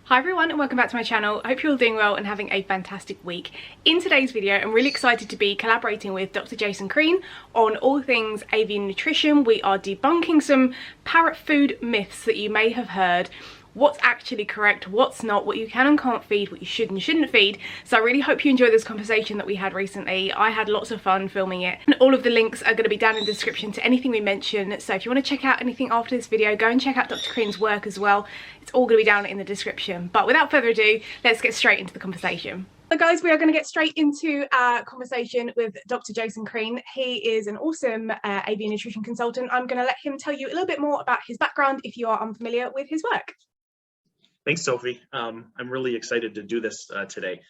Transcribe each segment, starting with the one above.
Hi everyone and welcome back to my channel. I hope you're all doing well and having a fantastic week. In today's video, I'm really excited to be collaborating with Dr. Jason Crean on all things avian nutrition. We are debunking some parrot food myths that you may have heard. What's actually correct, what's not, what you can and can't feed, what you should and shouldn't feed. So I really hope you enjoyed this conversation that we had recently. I had lots of fun filming it. And all of the links are going to be down in the description to anything we mention. So if you want to check out anything after this video, go and check out Dr. Crean's work as well. It's all going to be down in the description. But without further ado, let's get straight into the conversation. So guys, we are going to get straight into our conversation with Dr. Jason Crean. He is an awesome avian nutrition consultant. I'm going to let him tell you a little bit more about his background if you are unfamiliar with his work. Thanks, Sophie. I'm really excited to do this today.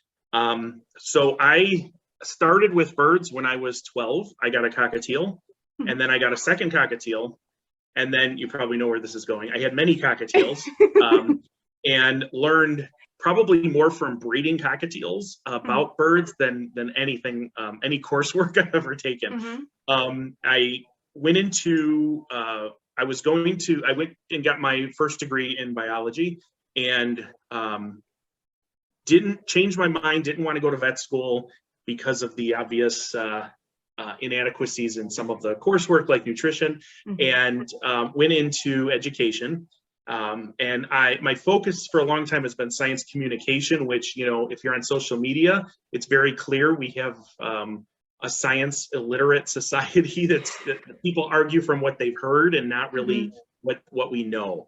So I started with birds when I was 12. I got a cockatiel, and then I got a second cockatiel, and then you probably know where this is going. I had many cockatiels and learned probably more from breeding cockatiels about birds than anything, any coursework I've ever taken. I went into, I went and got my first degree in biology, and didn't change my mind, didn't want to go to vet school because of the obvious inadequacies in some of the coursework like nutrition, and went into education. And my focus for a long time has been science communication, which, you know, if you're on social media, it's very clear we have a science illiterate society that people argue from what they've heard and not really what we know.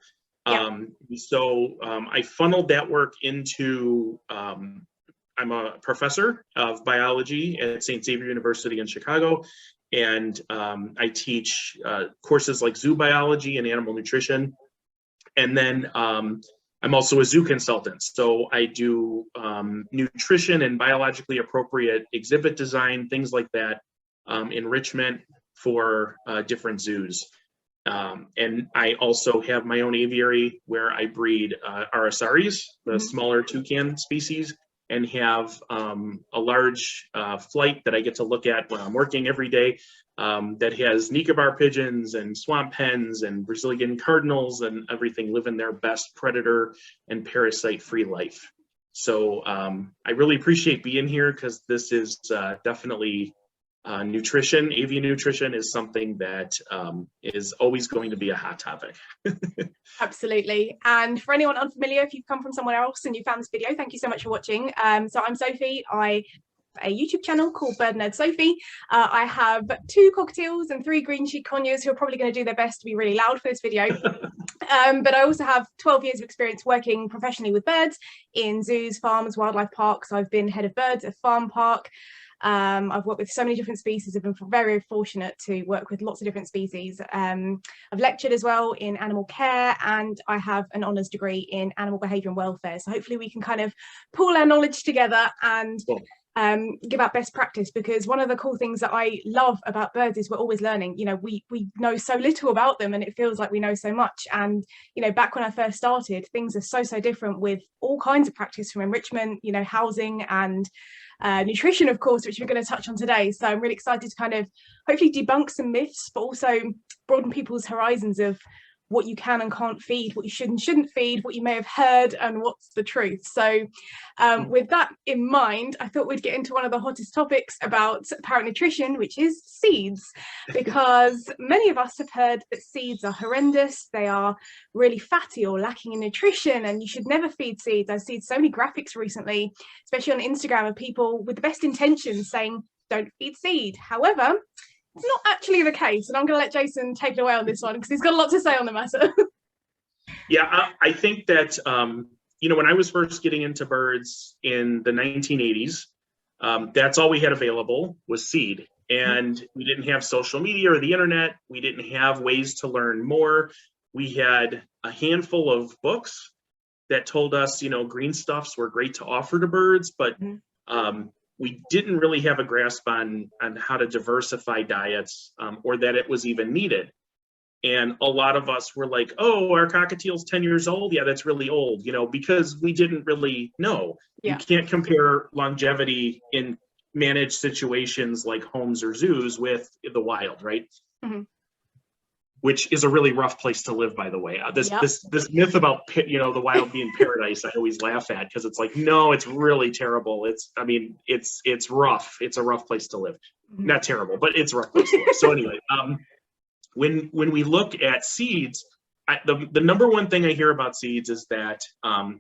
I funneled that work into, I'm a professor of biology at St. Xavier University in Chicago, and I teach courses like zoo biology and animal nutrition. And then I'm also a zoo consultant. So I do nutrition and biologically appropriate exhibit design, things like that, enrichment for different zoos. And I also have my own aviary where I breed RSREs, the smaller toucan species, and have a large flight that I get to look at when I'm working every day that has Nicobar pigeons and swamp hens and Brazilian cardinals and everything living their best predator and parasite-free life. So I really appreciate being here because this is definitely nutrition. Avian nutrition is something that is always going to be a hot topic. Absolutely. And for anyone unfamiliar, if you've come from somewhere else and you found this video, thank you so much for watching. So I'm Sophie. I have a YouTube channel called BirdNerdSophie. I have 2 cockatiels and 3 green cheek conures who are probably going to do their best to be really loud for this video. But I also have 12 years of experience working professionally with birds in zoos, farms, wildlife parks. I've been head of birds at a farm park. I've worked with so many different species. I've been very fortunate to work with lots of different species. I've lectured as well in animal care, and I have an honours degree in animal behaviour and welfare. So hopefully we can kind of pool our knowledge together and give out best practice, because one of the cool things that I love about birds is we're always learning. You know, we know so little about them and it feels like we know so much. And, you know, back when I first started, things are so different with all kinds of practice, from enrichment, you know, housing and nutrition, of course, which we're going to touch on today. So I'm really excited to kind of hopefully debunk some myths, but also broaden people's horizons of what you can and can't feed, what you should and shouldn't feed, what you may have heard, and what's the truth. So with that in mind, I thought we'd get into one of the hottest topics about parrot nutrition, which is seeds, because many of us have heard that seeds are horrendous, they are really fatty or lacking in nutrition, and you should never feed seeds. I've seen so many graphics recently, especially on Instagram, of people with the best intentions saying don't feed seed. However, it's not actually the case, and I'm going to let Jason take it away on this one because he's got a lot to say on the matter. Yeah, I think that, you know, when I was first getting into birds in the 1980s, that's all we had available was seed. And we didn't have social media or the internet. We didn't have ways to learn more. We had a handful of books that told us, you know, green stuffs were great to offer to birds, but we didn't really have a grasp on how to diversify diets, or that it was even needed. And a lot of us were like, oh, our cockatiel's 10 years old. Yeah, that's really old, you know, because we didn't really know. You can't compare longevity in managed situations like homes or zoos with the wild, right? which is a really rough place to live, by the way. This Yep. this myth about, you know, the wild bee in paradise, I always laugh at, because it's like, no, it's really terrible. It's rough. It's a rough place to live. Not terrible, but it's a rough place to live. So anyway, when we look at seeds, the number one thing I hear about seeds is that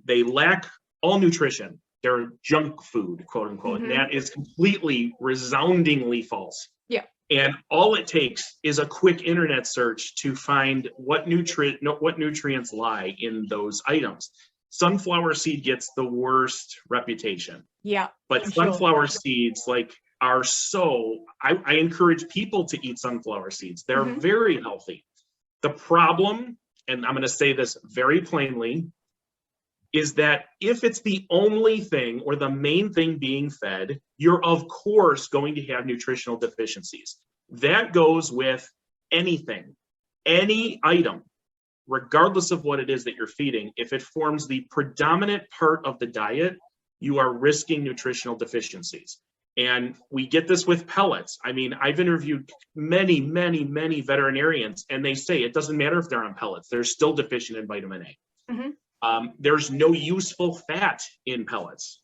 they lack all nutrition. They're junk food, quote unquote. And that is completely, resoundingly false. Yeah. And all it takes is a quick internet search to find what nutrients lie in those items. Sunflower seed gets the worst reputation. Yeah. But sunflower seeds, like, are so, I encourage people to eat sunflower seeds. They're very healthy. The problem, and I'm going to say this very plainly, is that if it's the only thing or the main thing being fed, you're of course going to have nutritional deficiencies. That goes with anything, any item, regardless of what it is that you're feeding. If it forms the predominant part of the diet, you are risking nutritional deficiencies. And we get this with pellets. I mean, I've interviewed many veterinarians, and they say it doesn't matter if they're on pellets, they're still deficient in vitamin A. There's no useful fat in pellets,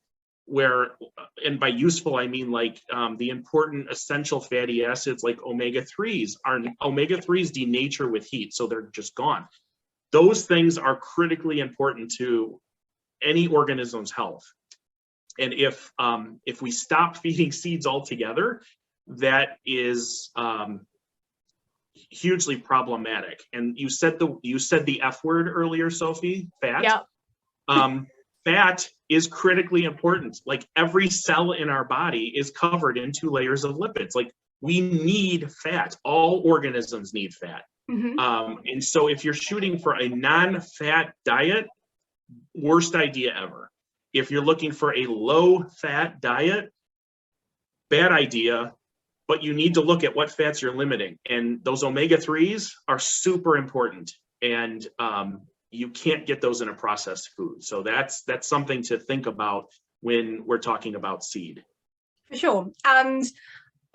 and by useful, I mean like the important essential fatty acids like omega-3s. Omega-3s denature with heat, so they're just gone. Those things are critically important to any organism's health. And if we stop feeding seeds altogether, that is hugely problematic. And you said the F word earlier, Sophie, fat. Yeah. Fat is critically important. Like, every cell in our body is covered in 2 layers of lipids. Like, we need fat. All organisms need fat. And so if you're shooting for a non-fat diet, worst idea ever. If you're looking for a low-fat diet, bad idea. But you need to look at what fats you're limiting. And those omega-3s are super important. And you can't get those in a processed food. So that's something to think about when we're talking about seed. For sure. And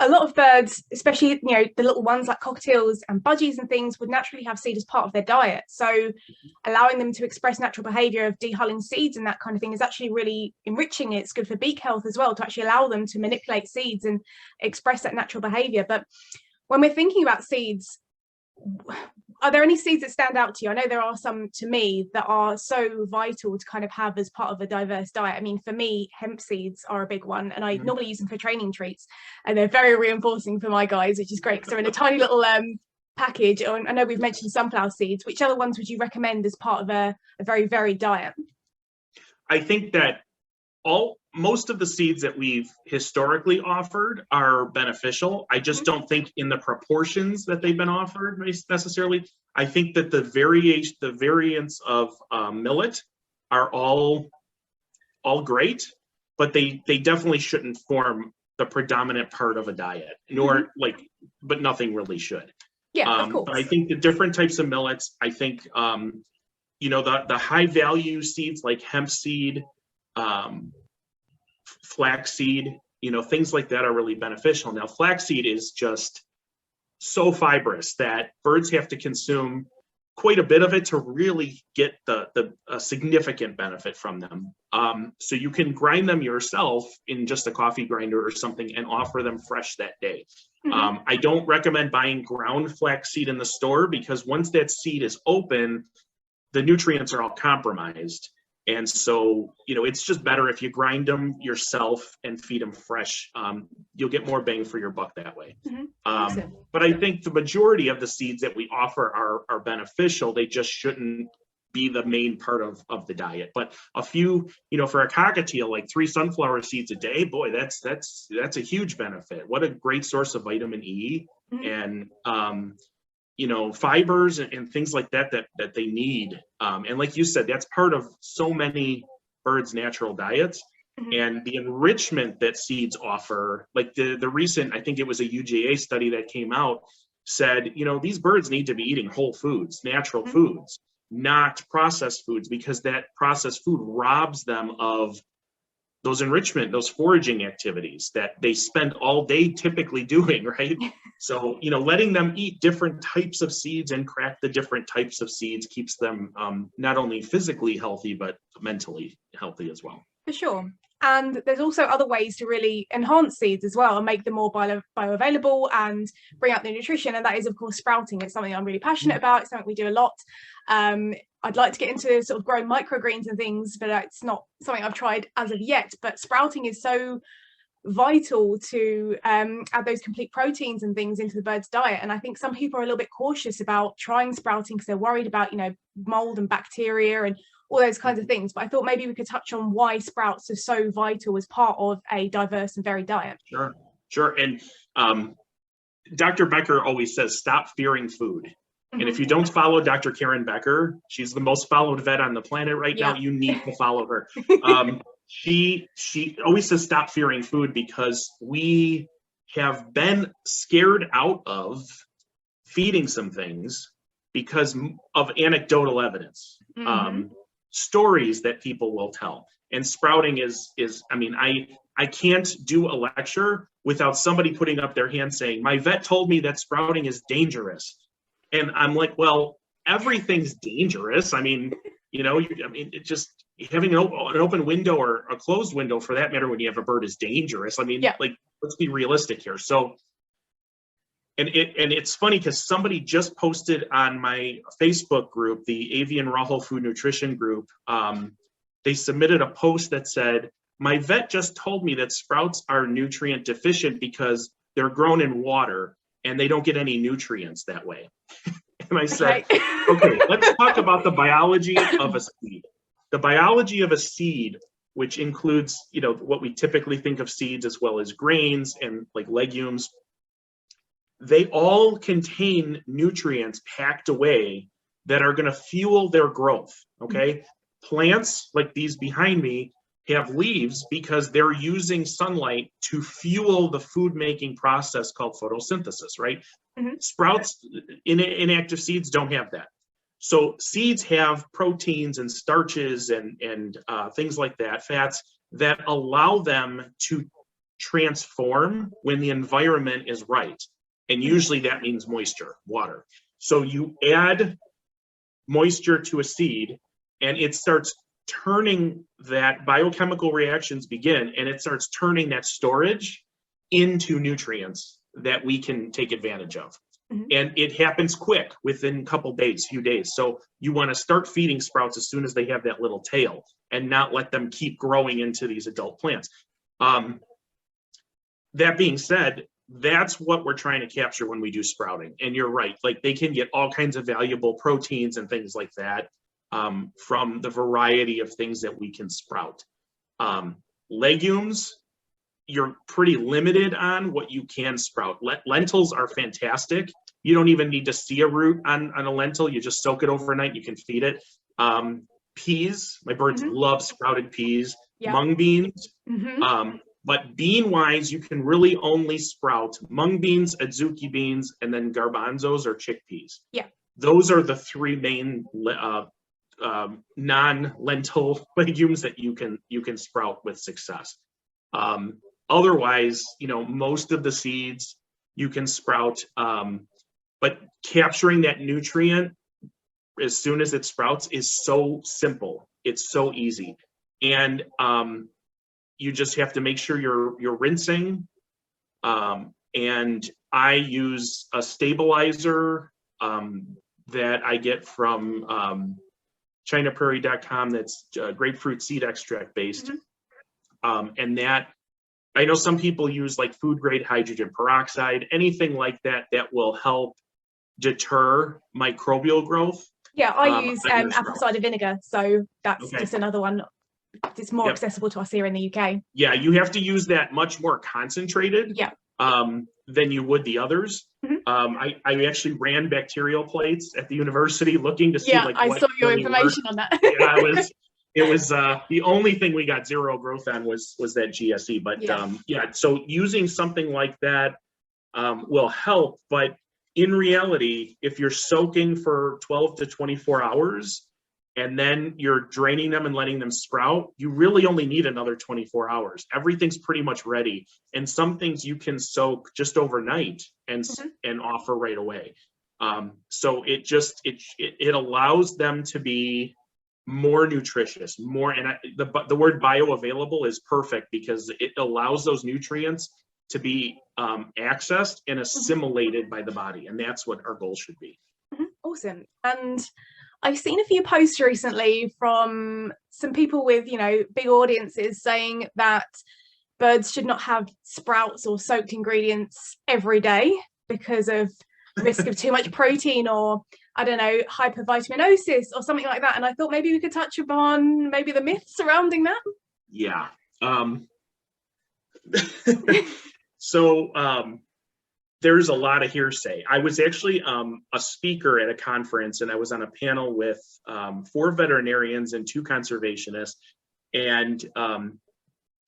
a lot of birds, especially, you know, the little ones like cockatiels and budgies and things, would naturally have seed as part of their diet. So allowing them to express natural behaviour of dehulling seeds and that kind of thing is actually really enriching. It's good for beak health as well, to actually allow them to manipulate seeds and express that natural behaviour. But when we're thinking about seeds, are there any seeds that stand out to you? I know there are some to me that are so vital to kind of have as part of a diverse diet. I mean, for me, hemp seeds are a big one, and I normally use them for training treats, and they're very reinforcing for my guys, which is great because they're in a tiny little package. I know we've mentioned sunflower seeds. Which other ones would you recommend as part of a very varied diet? I think that most of the seeds that we've historically offered are beneficial. I just don't think in the proportions that they've been offered necessarily. I think that the variants of millet are all great, but they definitely shouldn't form the predominant part of a diet, nor but nothing really should. Yeah, of course. But I think the different types of millets, I think, you know, the high value seeds like hemp seed, flaxseed, you know, things like that are really beneficial. Now, flaxseed is just so fibrous that birds have to consume quite a bit of it to really get a significant benefit from them. So you can grind them yourself in just a coffee grinder or something and offer them fresh that day. I don't recommend buying ground flaxseed in the store, because once that seed is open, the nutrients are all compromised. And so, you know, it's just better if you grind them yourself and feed them fresh. You'll get more bang for your buck that way. But I think the majority of the seeds that we offer are beneficial. They just shouldn't be the main part of the diet. But a few, you know, for a cockatiel, like 3 sunflower seeds a day, boy, that's a huge benefit. What a great source of vitamin E and you know, fibers and things like that they need. And like you said, that's part of so many birds' natural diets. And the enrichment that seeds offer, like the recent, I think it was a UGA study that came out, said, you know, these birds need to be eating whole foods, natural foods, not processed foods, because that processed food robs them of those enrichment, those foraging activities that they spend all day typically doing, right? So, letting them eat different types of seeds and crack the different types of seeds keeps them not only physically healthy, but mentally healthy as well. For sure. And there's also other ways to really enhance seeds as well and make them more bioavailable and bring out the nutrition. And that is, of course, sprouting. It's something I'm really passionate about. It's something we do a lot. I'd like to get into sort of growing microgreens and things, but it's not something I've tried as of yet. But sprouting is so vital to add those complete proteins and things into the bird's diet. And I think some people are a little bit cautious about trying sprouting because they're worried about, mold and bacteria and all those kinds of things. But I thought maybe we could touch on why sprouts are so vital as part of a diverse and varied diet. Sure. And Dr. Becker always says, stop fearing food. And if you don't follow Dr. Karen Becker, she's the most followed vet on the planet right now. You need to follow her. She always says, stop fearing food, because we have been scared out of feeding some things because of anecdotal evidence, stories that people will tell. And sprouting is I can't do a lecture without somebody putting up their hand saying, my vet told me that sprouting is dangerous. And I'm like, well, everything's dangerous. It just having an open window or a closed window, for that matter, when you have a bird, is dangerous. Let's be realistic here. So, and it's funny because somebody just posted on my Facebook group, the Avian Raw Whole Food Nutrition group. They submitted a post that said, my vet just told me that sprouts are nutrient deficient because they're grown in water and they don't get any nutrients that way. And I said, okay, let's talk about the biology of a seed. The biology of a seed, which includes, what we typically think of seeds as well as grains and like legumes, they all contain nutrients packed away that are going to fuel their growth, okay? Plants like these behind me have leaves because they're using sunlight to fuel the food making process called photosynthesis, right? Sprouts, inactive seeds don't have that. So seeds have proteins and starches and things like that, fats, that allow them to transform when the environment is right. And usually that means moisture, water. So you add moisture to a seed and it starts turning, that biochemical reactions begin, and it starts turning that storage into nutrients that we can take advantage of. And it happens quick, within a couple days, few days. So you want to start feeding sprouts as soon as they have that little tail and not let them keep growing into these adult plants. That being said, that's what we're trying to capture when we do sprouting. And you're right, like they can get all kinds of valuable proteins and things like that from the variety of things that we can sprout. Legumes, you're pretty limited on what you can sprout. Lentils are fantastic. You don't even need to see a root on a lentil. You just soak it overnight, you can feed it. Peas, my birds love sprouted peas. Mung beans. But bean-wise, you can really only sprout mung beans, adzuki beans, and then garbanzos or chickpeas. Those are the three main non-lentil legumes that you can sprout with success. Otherwise, most of the seeds you can sprout, but capturing that nutrient as soon as it sprouts is so simple. It's so easy. And you just have to make sure you're rinsing. And I use a stabilizer that I get from ChinaPrairie.com that's grapefruit seed extract based. And that, I know some people use like food grade hydrogen peroxide, anything like that will help deter microbial growth. I use apple cider vinegar, so that's just another one. It's more accessible to us here in the UK. You have to use that much more concentrated than you would the others. I actually ran bacterial plates at the university looking to see I saw your information on that. It was the only thing we got zero growth on was that GSE. But so using something like that will help. But in reality, if you're soaking for 12 to 24 hours and then you're draining them and letting them sprout, you really only need another 24 hours. Everything's pretty much ready. And some things you can soak just overnight and offer right away. So it allows them to be more nutritious, more, and the word bioavailable is perfect because it allows those nutrients to be accessed and assimilated by the body. And that's what our goal should be. Awesome. And I've seen a few posts recently from some people with, big audiences saying that birds should not have sprouts or soaked ingredients every day because of risk of too much protein, or I don't know, hypervitaminosis or something like that. And I thought maybe we could touch upon maybe the myths surrounding that. Yeah. So there's a lot of hearsay. I was actually a speaker at a conference, and I was on a panel with 4 veterinarians and 2 conservationists, and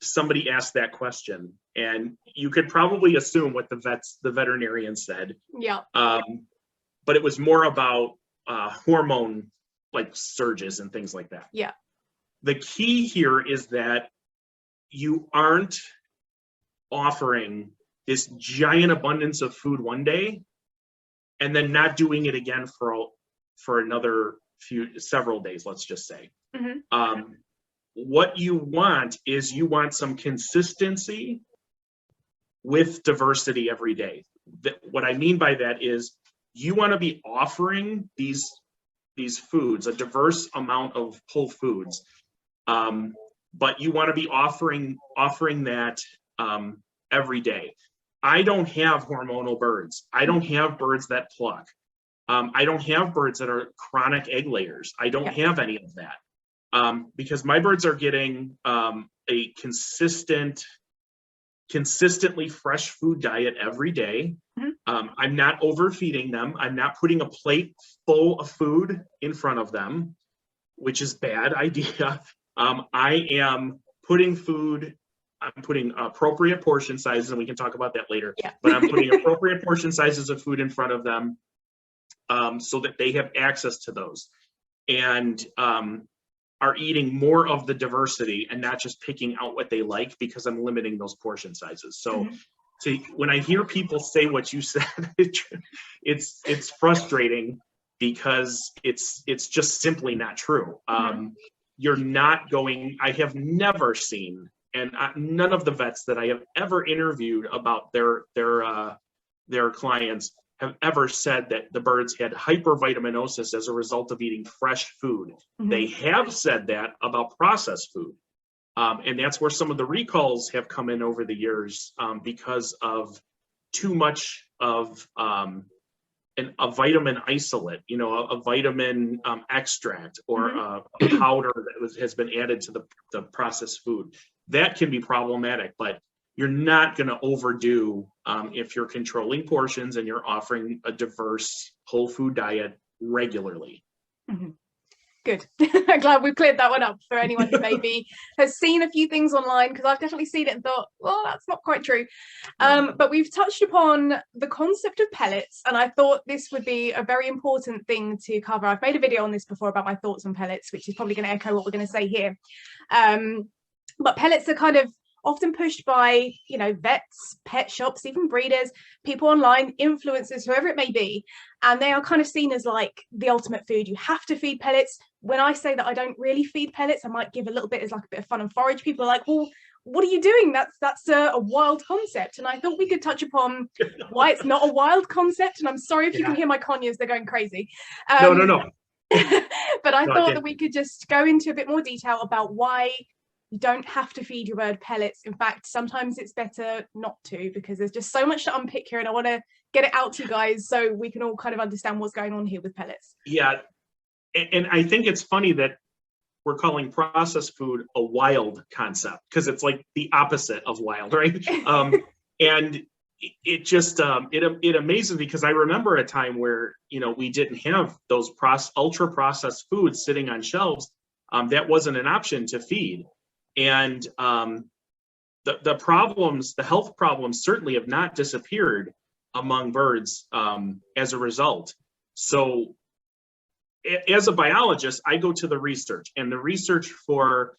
somebody asked that question, and you could probably assume what the veterinarians said. Yeah. But it was more about hormone like surges and things like that. Yeah. The key here is that you aren't offering this giant abundance of food one day and then not doing it again for another several days, let's just say. What you want is some consistency with diversity every day. What I mean by that is you want to be offering these foods, a diverse amount of whole foods, but you want to be offering that every day. I don't have hormonal birds. I don't have birds that pluck. I don't have birds that are chronic egg layers. I don't have any of that because my birds are getting a consistently fresh food diet every day. I'm not overfeeding them. I'm not putting a plate full of food in front of them, which is a bad idea. I am putting food. I'm putting appropriate portion sizes, and we can talk about that later. Yeah. But I'm putting appropriate portion sizes of food in front of them so that they have access to those and are eating more of the diversity and not just picking out what they like because I'm limiting those portion sizes. So when I hear people say what you said, it's frustrating because it's just simply not true. You're not going, I have never seen, and none of the vets that I have ever interviewed about their clients have ever said that the birds had hypervitaminosis as a result of eating fresh food. They have said that about processed food. And that's where some of the recalls have come in over the years because of too much of a vitamin isolate, a vitamin extract or a powder that has been added to the processed food. That can be problematic, but you're not going to overdo if you're controlling portions and you're offering a diverse whole food diet regularly. Good. I'm glad we've cleared that one up for anyone who maybe has seen a few things online, because I've definitely seen it and thought, well, that's not quite true. But we've touched upon the concept of pellets, and I thought this would be a very important thing to cover. I've made a video on this before about my thoughts on pellets, which is probably going to echo what we're going to say here. But pellets are kind of often pushed by, vets, pet shops, even breeders, people online, influencers, whoever it may be. And they are kind of seen as like the ultimate food. You have to feed pellets. When I say that I don't really feed pellets, I might give a little bit as like a bit of fun and forage. People are like, well, what are you doing? That's a wild concept. And I thought we could touch upon why it's not a wild concept. And I'm sorry if you can hear my conures, they're going crazy. No. But I thought that we could just go into a bit more detail about why you don't have to feed your bird pellets. In fact, sometimes it's better not to, because there's just so much to unpick here, and I want to get it out to you guys so we can all kind of understand what's going on here with pellets. Yeah, and I think it's funny that we're calling processed food a wild concept, because it's like the opposite of wild, right? And it just it amazes me, because I remember a time where we didn't have those ultra processed foods sitting on shelves. That wasn't an option to feed. And the problems, the health problems, certainly have not disappeared among birds as a result. So as a biologist, I go to the research, and the research for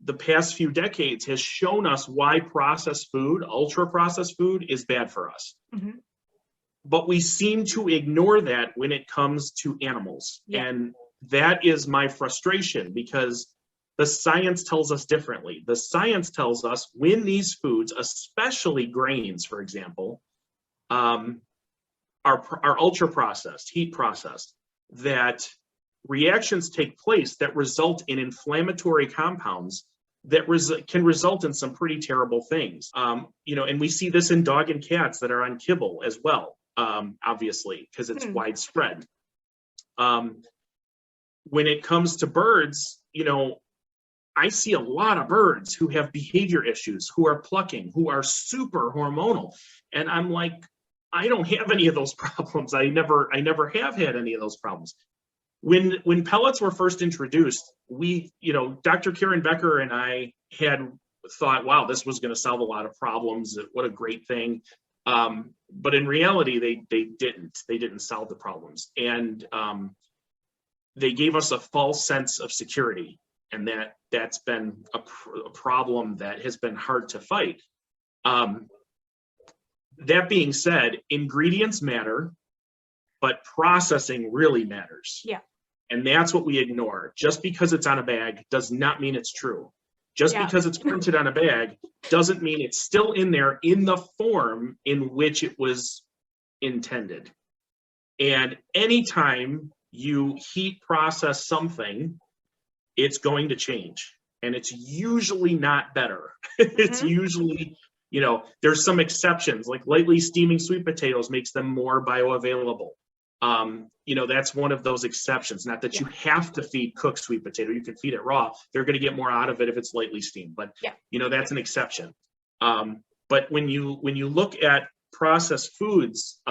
the past few decades has shown us why processed food, ultra processed food, is bad for us. Mm-hmm. But we seem to ignore that when it comes to animals. Yeah. And that is my frustration, because the science tells us differently. The science tells us when these foods, especially grains, for example, are ultra processed, heat processed, that reactions take place that result in inflammatory compounds that can result in some pretty terrible things. You know, and we see this in dog and cats that are on kibble as well, obviously, because it's widespread. When it comes to birds, you know, I see a lot of birds who have behavior issues, who are plucking, who are super hormonal. And I'm like, I don't have any of those problems. I never have had any of those problems. When pellets were first introduced, we, you know, Dr. Karen Becker and I had thought, wow, this was going to solve a lot of problems. What a great thing. But in reality, they didn't solve the problems. And they gave us a false sense of security. And that's been a problem that has been hard to fight. That being said, ingredients matter, but processing really matters. Yeah. And that's what we ignore. Just because it's on a bag does not mean it's true. Just because it's printed on a bag doesn't mean it's still in there in the form in which it was intended. And anytime you heat process something, it's going to change. And it's usually not better. It's usually, you know, there's some exceptions, like lightly steaming sweet potatoes makes them more bioavailable. You know, that's one of those exceptions. Not that you have to feed cooked sweet potato. You can feed it raw. They're going to get more out of it if it's lightly steamed. But, you know, that's an exception. But when you look at processed foods,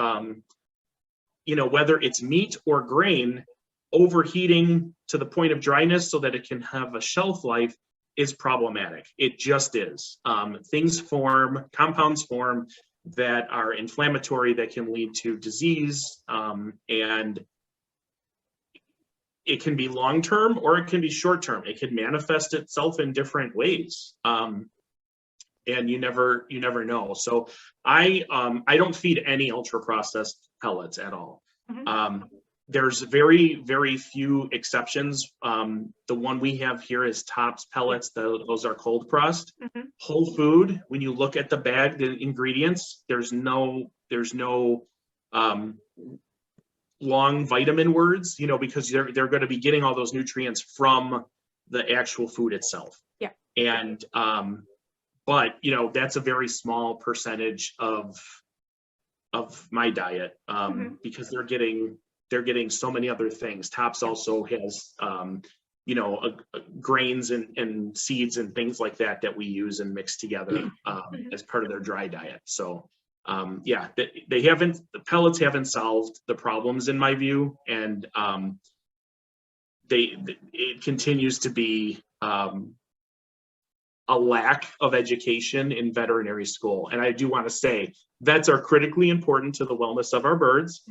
you know, whether it's meat or grain, overheating to the point of dryness so that it can have a shelf life is problematic. It just is. Compounds form that are inflammatory, that can lead to disease, and it can be long-term or it can be short-term. It can manifest itself in different ways, and you never know. So I don't feed any ultra-processed pellets at all. There's very, very few exceptions. The one we have here is Tops Pellets. Those are cold pressed. Whole food, when you look at the bag, the ingredients, there's no long vitamin words, you know, because they're going to be getting all those nutrients from the actual food itself. Yeah. And but you know, that's a very small percentage of my diet, because they're getting so many other things. Tops also has, you know, grains and seeds and things like that we use and mix together as part of their dry diet. So yeah, the pellets haven't solved the problems in my view, and it continues to be a lack of education in veterinary school. And I do want to say, vets are critically important to the wellness of our birds.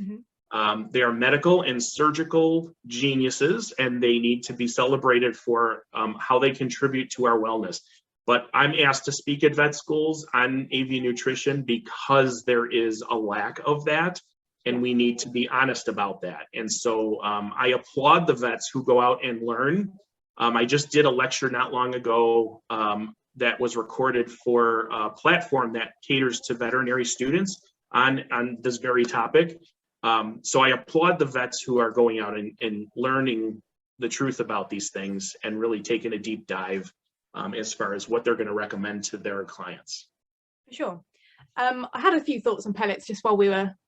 They are medical and surgical geniuses, and they need to be celebrated for how they contribute to our wellness. But I'm asked to speak at vet schools on avian nutrition because there is a lack of that, and we need to be honest about that. And so I applaud the vets who go out and learn. I just did a lecture not long ago that was recorded for a platform that caters to veterinary students on this very topic. So I applaud the vets who are going out and learning the truth about these things and really taking a deep dive as far as what they're going to recommend to their clients. Sure. I had a few thoughts on pellets just while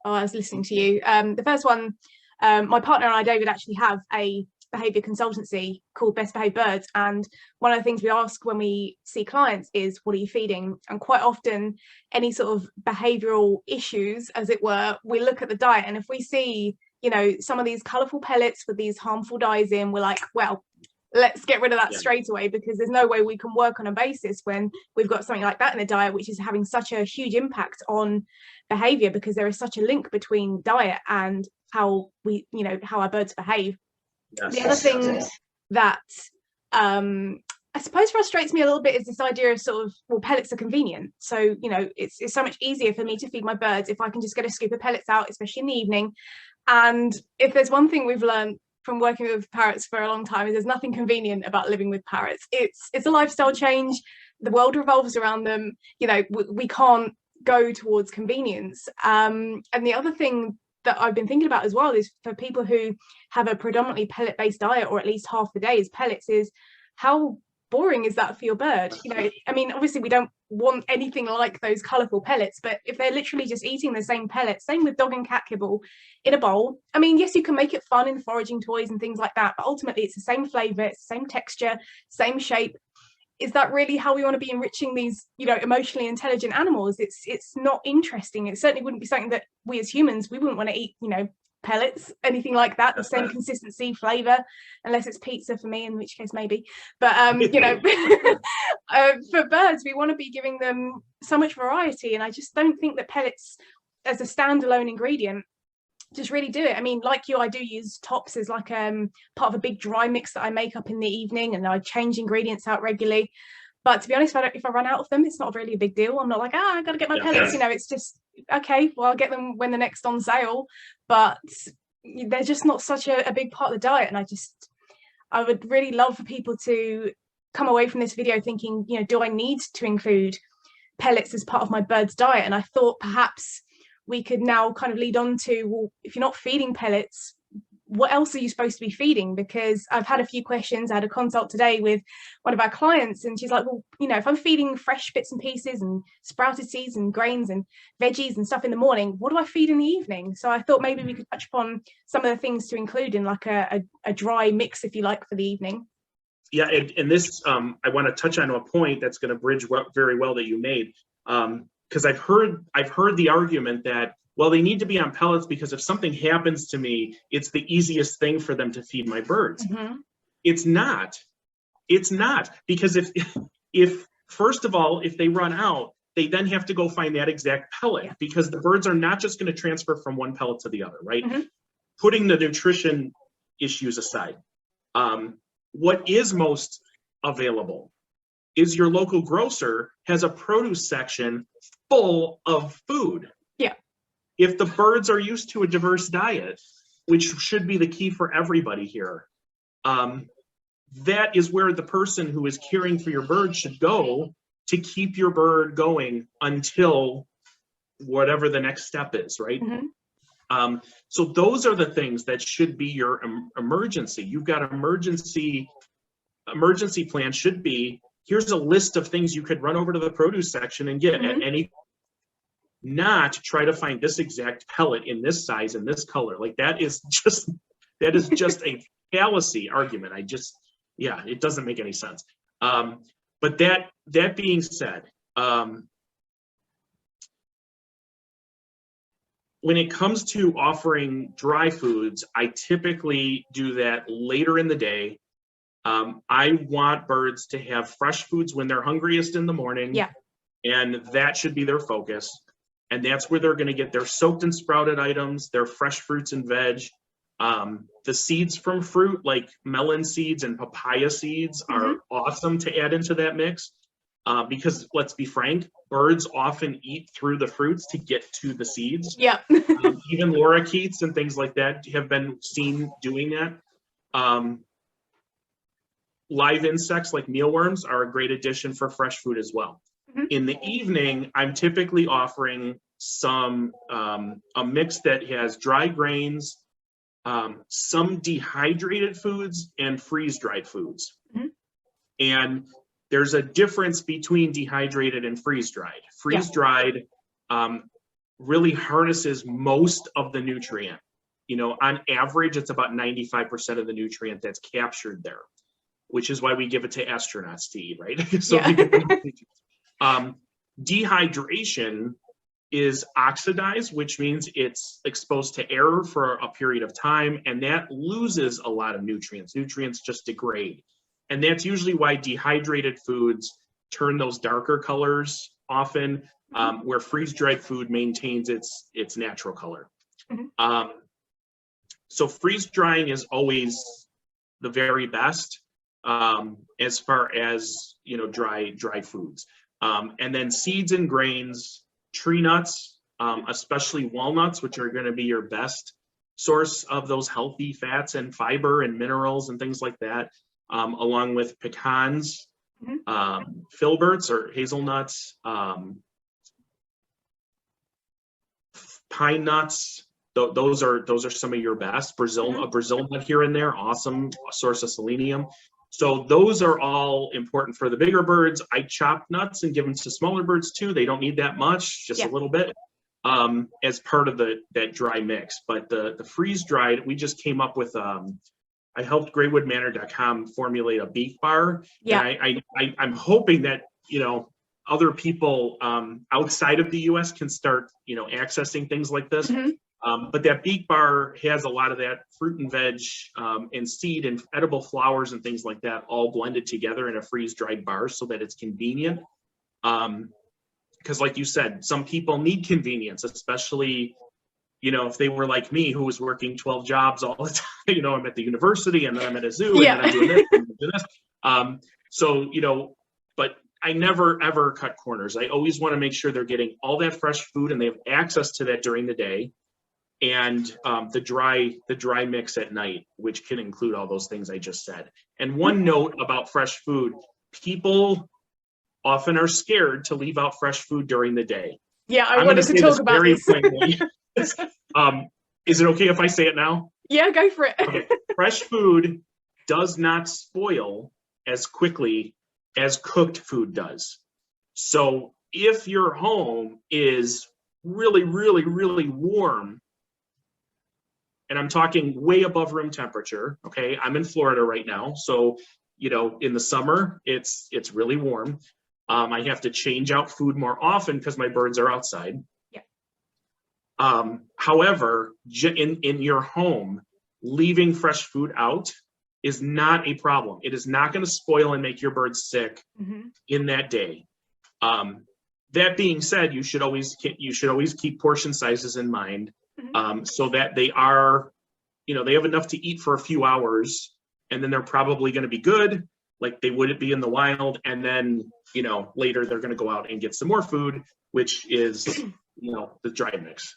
I was listening to you. The first one, my partner and I, David, actually have a behaviour consultancy called Best Behaved Birds, and one of the things we ask when we see clients is, what are you feeding? And quite often any sort of behavioural issues, as it were, we look at the diet, and if we see, you know, some of these colourful pellets with these harmful dyes in, we're like, well, let's get rid of that straight away, because there's no way we can work on a basis when we've got something like that in the diet, which is having such a huge impact on behaviour, because there is such a link between diet and how we, you know, how our birds behave. Yes. The other thing that I suppose frustrates me a little bit is this idea of sort of, well, pellets are convenient. So, you know, it's so much easier for me to feed my birds if I can just get a scoop of pellets out, especially in the evening. And if there's one thing we've learned from working with parrots for a long time, is there's nothing convenient about living with parrots. It's a lifestyle change. The world revolves around them. You know, we can't go towards convenience. And the other thing that I've been thinking about as well is for people who have a predominantly pellet-based diet, or at least half the day is pellets, is how boring is that for your bird? You know, I mean, obviously we don't want anything like those colorful pellets, but if they're literally just eating the same pellets, same with dog and cat kibble in a bowl, I mean, yes, you can make it fun in foraging toys and things like that, but ultimately it's the same flavor, it's the same texture, same shape. Is that really how we want to be enriching these, you know, emotionally intelligent animals? It's not interesting. It certainly wouldn't be something that we as humans, we wouldn't want to eat, you know, pellets, anything like that, the same consistency, flavor, unless it's pizza for me, in which case maybe. But you know, for birds, we want to be giving them so much variety, and I just don't think that pellets as a standalone ingredient just really do it. I mean, like you, I do use tops as like part of a big dry mix that I make up in the evening, and I change ingredients out regularly. But to be honest, if I run out of them, it's not really a big deal. I'm not like, I got to get my pellets. You know, it's just, okay, well, I'll get them when the next on sale. But they're just not such a big part of the diet. And I would really love for people to come away from this video thinking, you know, do I need to include pellets as part of my bird's diet? And I thought perhaps we could now kind of lead on to, well, if you're not feeding pellets, what else are you supposed to be feeding? Because I've had a few questions. I had a consult today with one of our clients, and she's like, well, you know, if I'm feeding fresh bits and pieces and sprouted seeds and grains and veggies and stuff in the morning, what do I feed in the evening? So I thought maybe we could touch upon some of the things to include in like a dry mix, if you like, for the evening. Yeah, and this, I want to touch on a point that's going to bridge very well that you made, because I've heard the argument that, well, they need to be on pellets because if something happens to me, it's the easiest thing for them to feed my birds. Mm-hmm. It's not. It's not, because if first of all, if they run out, they then have to go find that exact pellet, because the birds are not just going to transfer from one pellet to the other, right? Mm-hmm. Putting the nutrition issues aside, what is most available is your local grocer has a produce section full of food. Yeah. If the birds are used to a diverse diet, which should be the key for everybody here, that is where the person who is caring for your bird should go to keep your bird going until whatever the next step is, right? Mm-hmm. So those are the things that should be your emergency. You've got emergency plan should be, here's a list of things you could run over to the produce section and get at any, not try to find this exact pellet in this size and this color. Like that is just a fallacy argument. It doesn't make any sense. But that being said, when it comes to offering dry foods, I typically do that later in the day. I want birds to have fresh foods when they're hungriest in the morning. Yeah. And that should be their focus. And that's where they're going to get their soaked and sprouted items, their fresh fruits and veg. The seeds from fruit, like melon seeds and papaya seeds, are awesome to add into that mix. Because let's be frank, birds often eat through the fruits to get to the seeds. Yeah. Even lorikeets and things like that have been seen doing that. Live insects like mealworms are a great addition for fresh food as well. In the evening, I'm typically offering some a mix that has dry grains, some dehydrated foods, and freeze-dried foods. And there's a difference between dehydrated and freeze-dried. Freeze-dried really harnesses most of the nutrient. You know, on average, it's about 95% of the nutrient that's captured there, which is why we give it to astronauts to eat, right? So dehydration is oxidized, which means it's exposed to air for a period of time, and that loses a lot of nutrients. Nutrients just degrade. And that's usually why dehydrated foods turn those darker colors often, where freeze-dried food maintains its natural color. So freeze-drying is always the very best as far as, you know, dry foods. And then seeds and grains, tree nuts, especially walnuts, which are going to be your best source of those healthy fats and fiber and minerals and things like that, along with pecans, filberts or hazelnuts, pine nuts. Those are some of your best. A Brazil nut here and there, awesome source of selenium. So those are all important for the bigger birds. I chop nuts and give them to smaller birds too. They don't need that much, just a little bit, as part of that dry mix. But the freeze dried, we just came up with. I helped GreywoodManor.com formulate a beef bar. Yeah. And I'm hoping that, you know, other people outside of the U.S. can start, you know, accessing things like this. But that beak bar has a lot of that fruit and veg and seed and edible flowers and things like that all blended together in a freeze-dried bar so that it's convenient. Because like you said, some people need convenience, especially, you know, if they were like me, who was working 12 jobs all the time. You know, I'm at the university and then I'm at a zoo and then I'm doing this and doing this. So, you know, but I never, ever cut corners. I always want to make sure they're getting all that fresh food and they have access to that during the day. And the dry mix at night, which can include all those things I just said. And one note about fresh food, people often are scared to leave out fresh food during the day. Yeah, I wanted to talk about this. Plainly. Is it okay if I say it now? Yeah, go for it. Okay. Fresh food does not spoil as quickly as cooked food does. So if your home is really, really, really warm, and I'm talking way above room temperature, okay? I'm in Florida right now. So, you know, in the summer, it's really warm. I have to change out food more often because my birds are outside. Yeah. However, in your home, leaving fresh food out is not a problem. It is not going to spoil and make your birds sick in that day. That being said, you should always keep portion sizes in mind. So that they are, you know, they have enough to eat for a few hours and then they're probably going to be good like they wouldn't be in the wild. And then, you know, later they're going to go out and get some more food, which is, you know, the dry mix.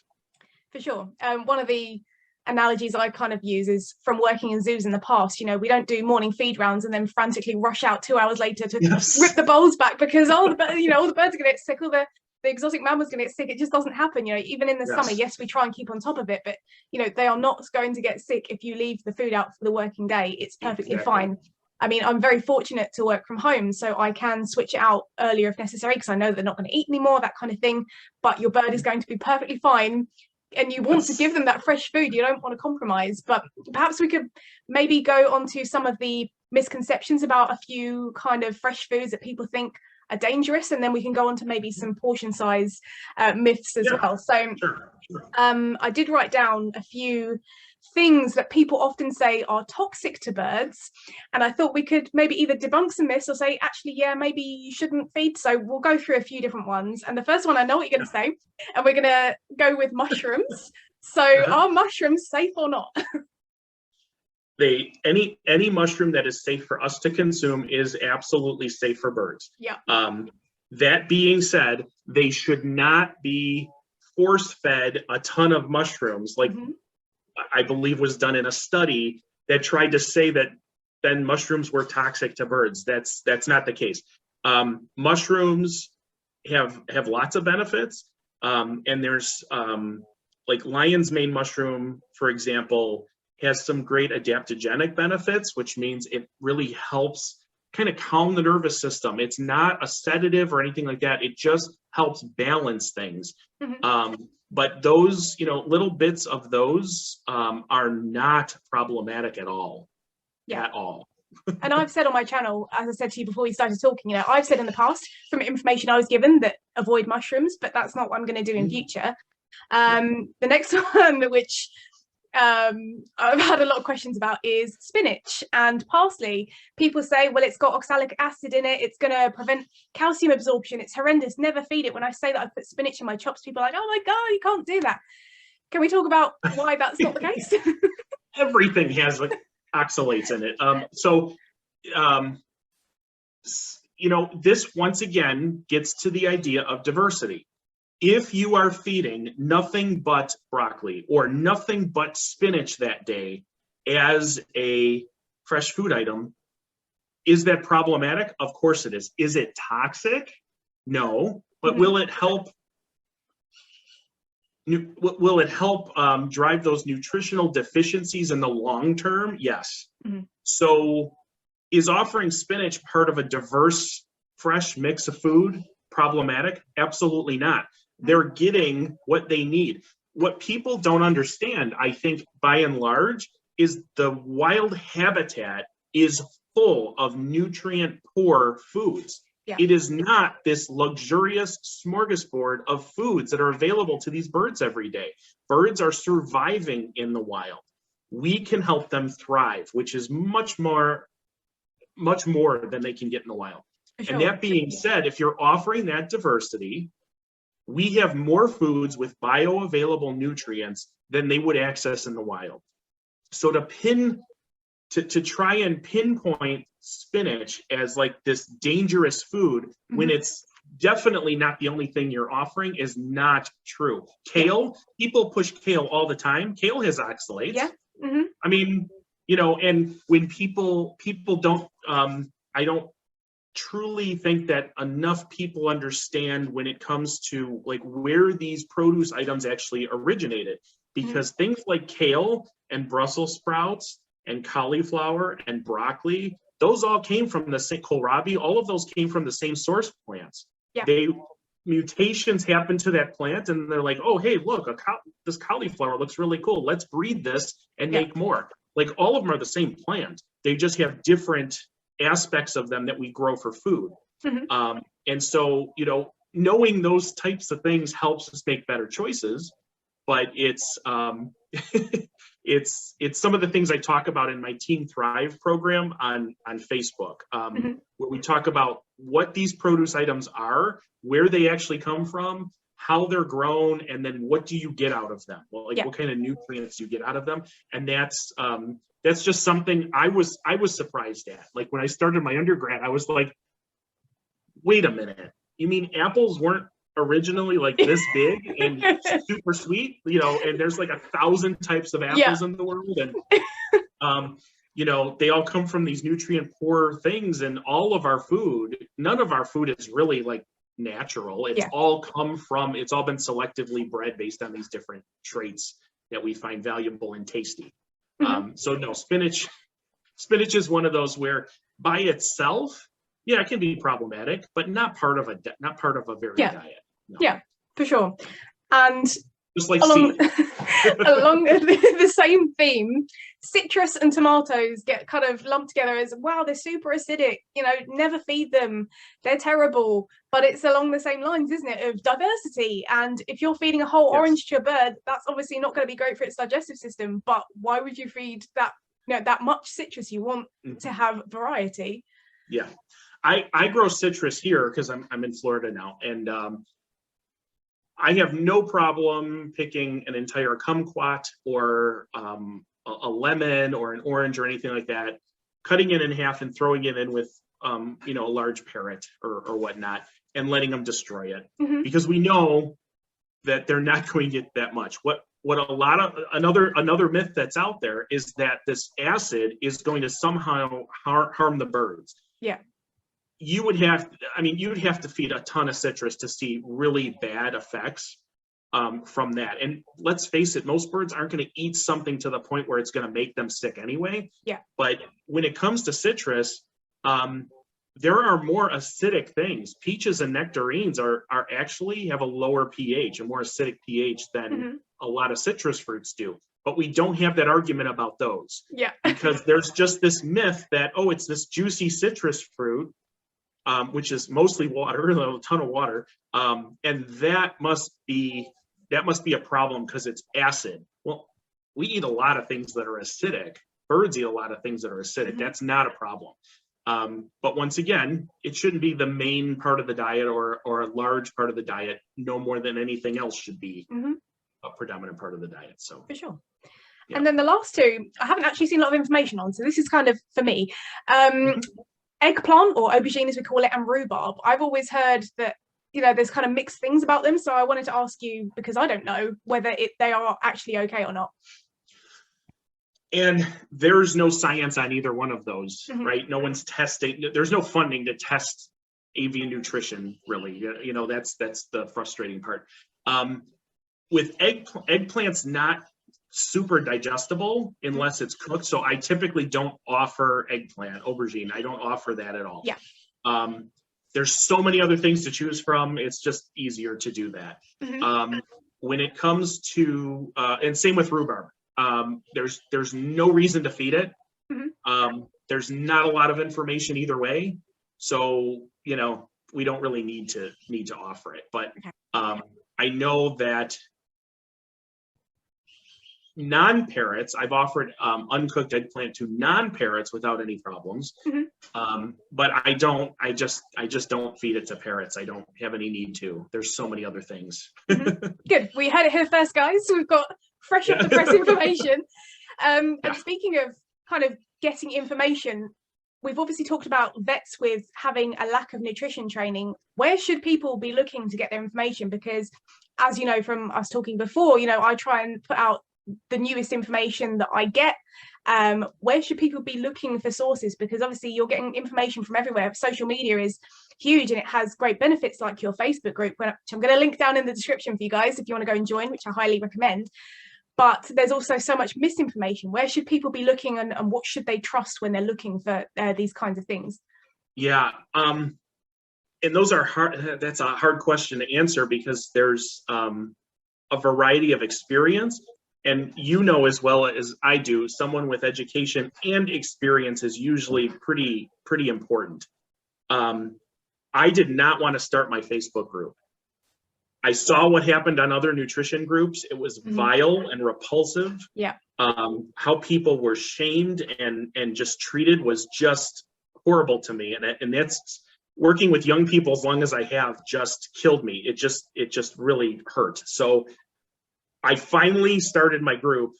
For sure. One of the analogies I kind of use is from working in zoos in the past. You know, we don't do morning feed rounds and then frantically rush out 2 hours later to rip the bowls back because all the birds are going to get sick, all the exotic mammal's going to get sick. It just doesn't happen. You know, even in the summer, yes, we try and keep on top of it, but you know, they are not going to get sick if you leave the food out for the working day. It's perfectly fine. I mean, I'm very fortunate to work from home, so I can switch it out earlier if necessary because I know they're not going to eat anymore, that kind of thing. But your bird is going to be perfectly fine, and you want to give them that fresh food. You don't want to compromise. But perhaps we could maybe go on to some of the misconceptions about a few kind of fresh foods that people think are dangerous, and then we can go on to maybe some portion size myths as well. So I did write down a few things that people often say are toxic to birds, and I thought we could maybe either debunk some myths or say actually, yeah, maybe you shouldn't feed. So we'll go through a few different ones, and the first one I know what you're going to say, and we're going to go with mushrooms. So are mushrooms safe or not? Any mushroom that is safe for us to consume is absolutely safe for birds. Yeah. That being said, they should not be force-fed a ton of mushrooms, like I believe was done in a study that tried to say that then mushrooms were toxic to birds. That's not the case. Mushrooms have lots of benefits, and there's like lion's mane mushroom, for example, has some great adaptogenic benefits, which means it really helps kind of calm the nervous system. It's not a sedative or anything like that. It just helps balance things. But those, you know, little bits of those are not problematic at all. At all. And I've said on my channel, as I said to you before we started talking, you know, I've said in the past from information I was given that avoid mushrooms, but that's not what I'm going to do in future. The next one, which I've had a lot of questions about, is spinach and parsley. People say, well, it's got oxalic acid in it, it's going to prevent calcium absorption, it's horrendous, never feed it. When I say that I put spinach in my chops, people are like, oh my god, you can't do that. Can we talk about why that's not the case? Everything has, like, oxalates in it. You know, this once again gets to the idea of diversity. If you are feeding nothing but broccoli or nothing but spinach that day as a fresh food item, is that problematic? Of course it is. Is it toxic? No. But will it help? Will it help drive those nutritional deficiencies in the long term? Yes. So is offering spinach part of a diverse, fresh mix of food problematic? Absolutely not. They're getting what they need. What people don't understand, I think, by and large, is the wild habitat is full of nutrient-poor foods. Yeah. It is not this luxurious smorgasbord of foods that are available to these birds every day. Birds are surviving in the wild. We can help them thrive, which is much more than they can get in the wild. Sure. And that being said, if you're offering that diversity, we have more foods with bioavailable nutrients than they would access in the wild. So to try and pinpoint spinach as like this dangerous food when it's definitely not the only thing you're offering is not true. Kale, people push kale all the time. Kale has oxalates. Yeah. I mean, you know, and when people don't, I don't truly think that enough people understand when it comes to like where these produce items actually originated, because things like kale and Brussels sprouts and cauliflower and broccoli, those all came from the same kohlrabi. All of those came from the same source plants. Yeah. Mutations happen to that plant, and they're like, oh, hey, look, this cauliflower looks really cool. Let's breed this and make more. Like all of them are the same plant. They just have different aspects of them that we grow for food. And so, you know, knowing those types of things helps us make better choices. But it's it's some of the things I talk about in my Team Thrive program on Facebook, where we talk about what these produce items are, where they actually come from, how they're grown, and then what do you get out of them? Well, like what kind of nutrients you get out of them. And that's just something I was surprised at. Like when I started my undergrad, I was like, wait a minute, you mean apples weren't originally like this big and super sweet, you know, and there's like 1,000 types of apples in the world, and you know, they all come from these nutrient poor things, and all of our food, none of our food is really like natural. It's all come from, it's all been selectively bred based on these different traits that we find valuable and tasty. So no, spinach is one of those where by itself, it can be problematic, but not part of a varied diet. No. Yeah, for sure. And just like along the same theme, citrus and tomatoes get kind of lumped together as, wow, they're super acidic, you know, never feed them, they're terrible. But it's along the same lines, isn't it, of diversity. And if you're feeding a whole orange to a bird, that's obviously not going to be great for its digestive system. But why would you feed that, you know, that much citrus? You want to have variety. Yeah, I grow citrus here because I'm in Florida now, and I have no problem picking an entire kumquat or a lemon or an orange or anything like that, cutting it in half and throwing it in with you know, a large parrot or whatnot, and letting them destroy it, because we know that they're not going to get that much. What a lot of another myth that's out there is that this acid is going to somehow harm the birds. Yeah. You'd have to feed a ton of citrus to see really bad effects from that. And let's face it, most birds aren't going to eat something to the point where it's going to make them sick anyway. Yeah. But when it comes to citrus, there are more acidic things. Peaches and nectarines are actually have a lower pH, a more acidic pH than a lot of citrus fruits do. But we don't have that argument about those. Yeah. Because there's just this myth that, oh, it's this juicy citrus fruit, which is mostly water, a ton of water, and that must be a problem because it's acid. Well, we eat a lot of things that are acidic. Birds eat a lot of things that are acidic. That's not a problem. But once again, it shouldn't be the main part of the diet or a large part of the diet, no more than anything else should be a predominant part of the diet. So for sure. And then the last two, I haven't actually seen a lot of information on, so this is kind of for me. Eggplant, or aubergine as we call it, and rhubarb. I've always heard that, you know, there's kind of mixed things about them. So I wanted to ask you, because I don't know whether they are actually okay or not. And there's no science on either one of those, right? No one's testing. There's no funding to test avian nutrition, really. You know, that's the frustrating part. With eggplant's not super digestible unless it's cooked. So I typically don't offer eggplant, aubergine. I don't offer that at all. Yeah. There's so many other things to choose from. It's just easier to do that. When it comes to, and same with rhubarb, there's no reason to feed it. There's not a lot of information either way. So, you know, we don't really need to offer it. But I know that non-parrots, I've offered uncooked eggplant to non-parrots without any problems. But I just don't feed it to parrots. I don't have any need to. There's so many other things. Good. We heard it here first, guys. We've got fresh off the press information. And speaking of kind of getting information, we've obviously talked about vets with having a lack of nutrition training. Where should people be looking to get their information? Because, as you know from us talking before, you know, I try and put out the newest information that I get. Where should people be looking for sources? Because obviously you're getting information from everywhere. Social media is huge and it has great benefits, like your Facebook group, which I'm going to link down in the description for you guys if you want to go and join, which I highly recommend. But there's also so much misinformation. Where should people be looking, and what should they trust when they're looking for these kinds of things? Yeah, and those are hard. That's a hard question to answer because there's a variety of experience. And you know as well as I do, someone with education and experience is usually pretty important. I did not want to start my Facebook group. I saw what happened on other nutrition groups. It was vile and repulsive. Yeah. How people were shamed and just treated was just horrible to me. And that's working with young people as long as I have just killed me. It just really hurt. So I finally started my group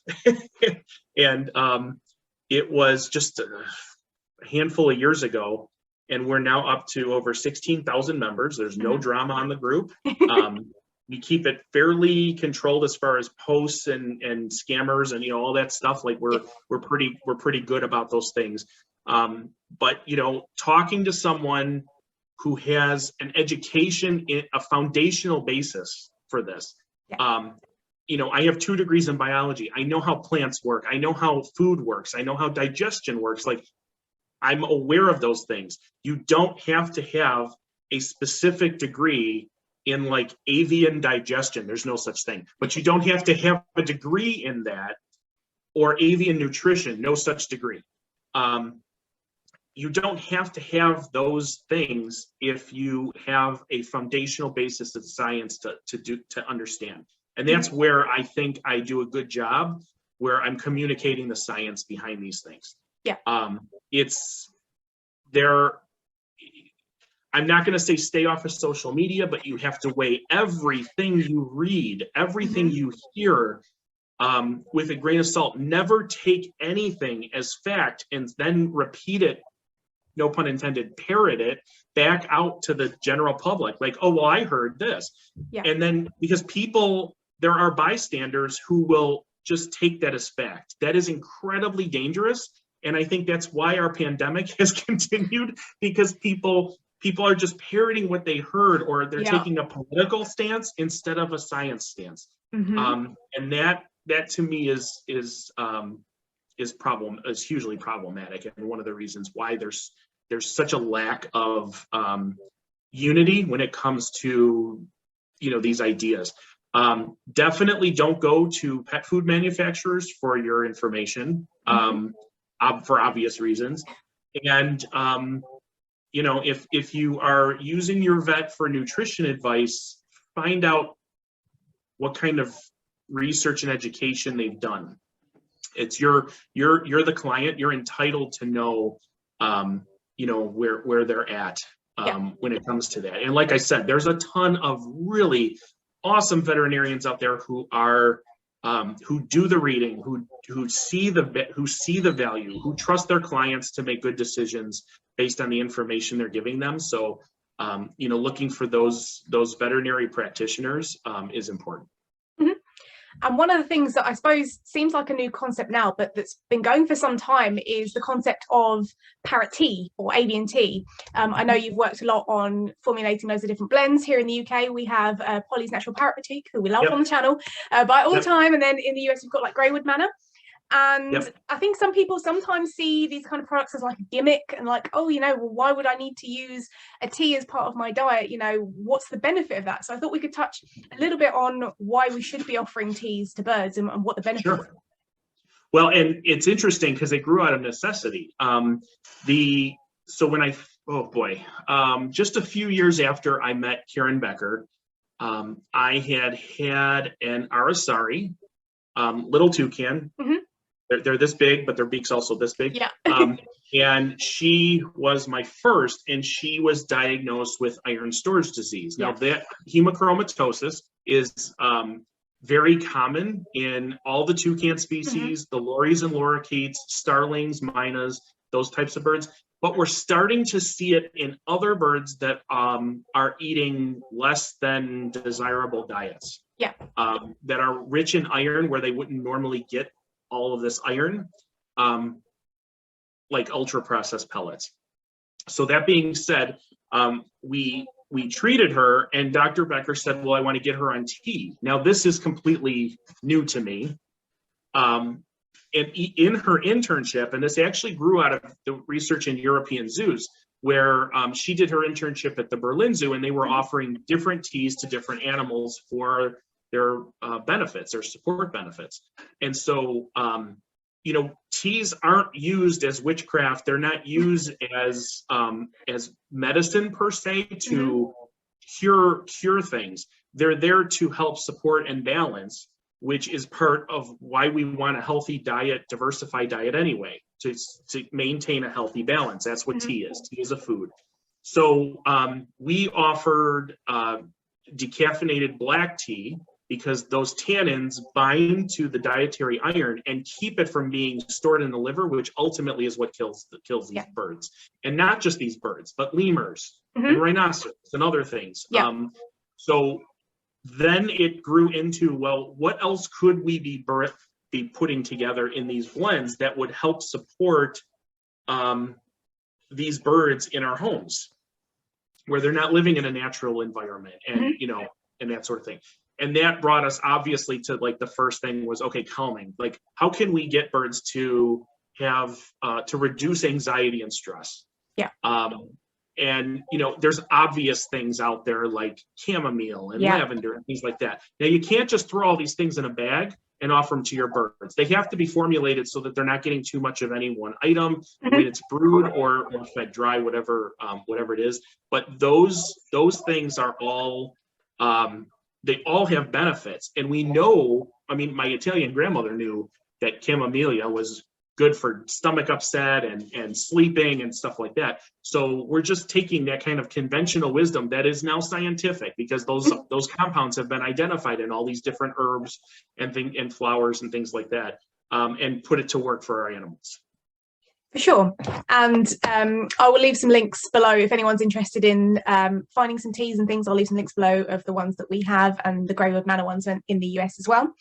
and it was just a handful of years ago, and we're now up to over 16,000 members. There's no drama on the group. We keep it fairly controlled as far as posts and scammers and, you know, all that stuff. Like we're pretty good about those things. But, you know, talking to someone who has an education, a foundational basis for this, you know, I have 2 degrees in biology. I know how plants work. I know how food works. I know how digestion works. Like, I'm aware of those things. You don't have to have a specific degree in like avian digestion. There's no such thing. But you don't have to have a degree in that, or avian nutrition, no such degree. You don't have to have those things if you have a foundational basis of science to understand. And that's where I think I do a good job, where I'm communicating the science behind these things. Yeah. I'm not going to say stay off of social media, but you have to weigh everything you read, everything you hear with a grain of salt. Never take anything as fact and then repeat it, no pun intended, parrot it back out to the general public. Like, oh, well, I heard this. Yeah. And then because there are bystanders who will just take that as fact. That is incredibly dangerous. And I think that's why our pandemic has continued, because people are just parroting what they heard, or they're taking a political stance instead of a science stance. And that to me is hugely problematic, and one of the reasons why there's such a lack of unity when it comes to, you know, these ideas. Definitely don't go to pet food manufacturers for your information, for obvious reasons. And you know, if you are using your vet for nutrition advice, find out what kind of research and education they've done. It's you're the client. You're entitled to know, you know, where they're at when it comes to that. And like I said, there's a ton of really awesome veterinarians out there who are who do the reading, who see the value, who trust their clients to make good decisions based on the information they're giving them. So, looking for those veterinary practitioners is important. And one of the things that I suppose seems like a new concept now, but that's been going for some time, is the concept of parrot tea or avian tea. I know you've worked a lot on formulating loads of different blends. Here in the UK, we have Polly's Natural Parrot Boutique, who we love on the channel, buy all the time. And then in the US, we've got like Greywood Manor. And I think some people sometimes see these kind of products as like a gimmick and like, oh, well, why would I need to use a tea as part of my diet? What's the benefit of that? So I thought we could touch a little bit on why we should be offering teas to birds and what the benefits are. Well, and it's interesting because they grew out of necessity. Just a few years after I met Karen Becker, I had an Aracari, little toucan. They're this big, but their beak's also this big. Yeah. And she was my first, and she was diagnosed with iron storage disease. Now, that hemochromatosis is very common in all the toucan species, the lories and lorikeets, starlings, mynas, those types of birds. But we're starting to see it in other birds that are eating less than desirable diets. Yeah. That are rich in iron where they wouldn't normally get all of this iron, like ultra processed pellets. So that being said, we treated her, and Dr. Becker said, well, I want to get her on tea. Now, this is completely new to me. And in her internship, and this actually grew out of the research in European zoos, where she did her internship at the Berlin Zoo, and they were offering different teas to different animals for their benefits or support benefits. And so, teas aren't used as witchcraft. They're not used as medicine per se to cure things. They're there to help support and balance, which is part of why we want a healthy diet, diversified diet anyway, to maintain a healthy balance. That's what tea is. Tea is a food. So we offered decaffeinated black tea, because those tannins bind to the dietary iron and keep it from being stored in the liver, which ultimately is what kills these birds. And not just these birds, but lemurs and rhinoceros and other things. So then it grew into, well, what else could we be putting together in these blends that would help support these birds in our homes, where they're not living in a natural environment, and and that sort of thing. And that brought us obviously to, like, the first thing was, okay, calming. Like, how can we get birds to have to reduce anxiety and stress? Yeah. And there's obvious things out there like chamomile and lavender and things like that. Now, you can't just throw all these things in a bag and offer them to your birds. They have to be formulated so that they're not getting too much of any one item when it's brewed or fed dry, whatever it is. But those things are all they all have benefits. And we know, my Italian grandmother knew that chamomile was good for stomach upset and sleeping and stuff like that. So we're just taking that kind of conventional wisdom that is now scientific, because those compounds have been identified in all these different herbs and flowers and things like that, and put it to work for our animals. For sure. And I will leave some links below if anyone's interested in finding some teas and things. I'll leave some links below of the ones that we have, and the Greywood Manor ones in the US as well.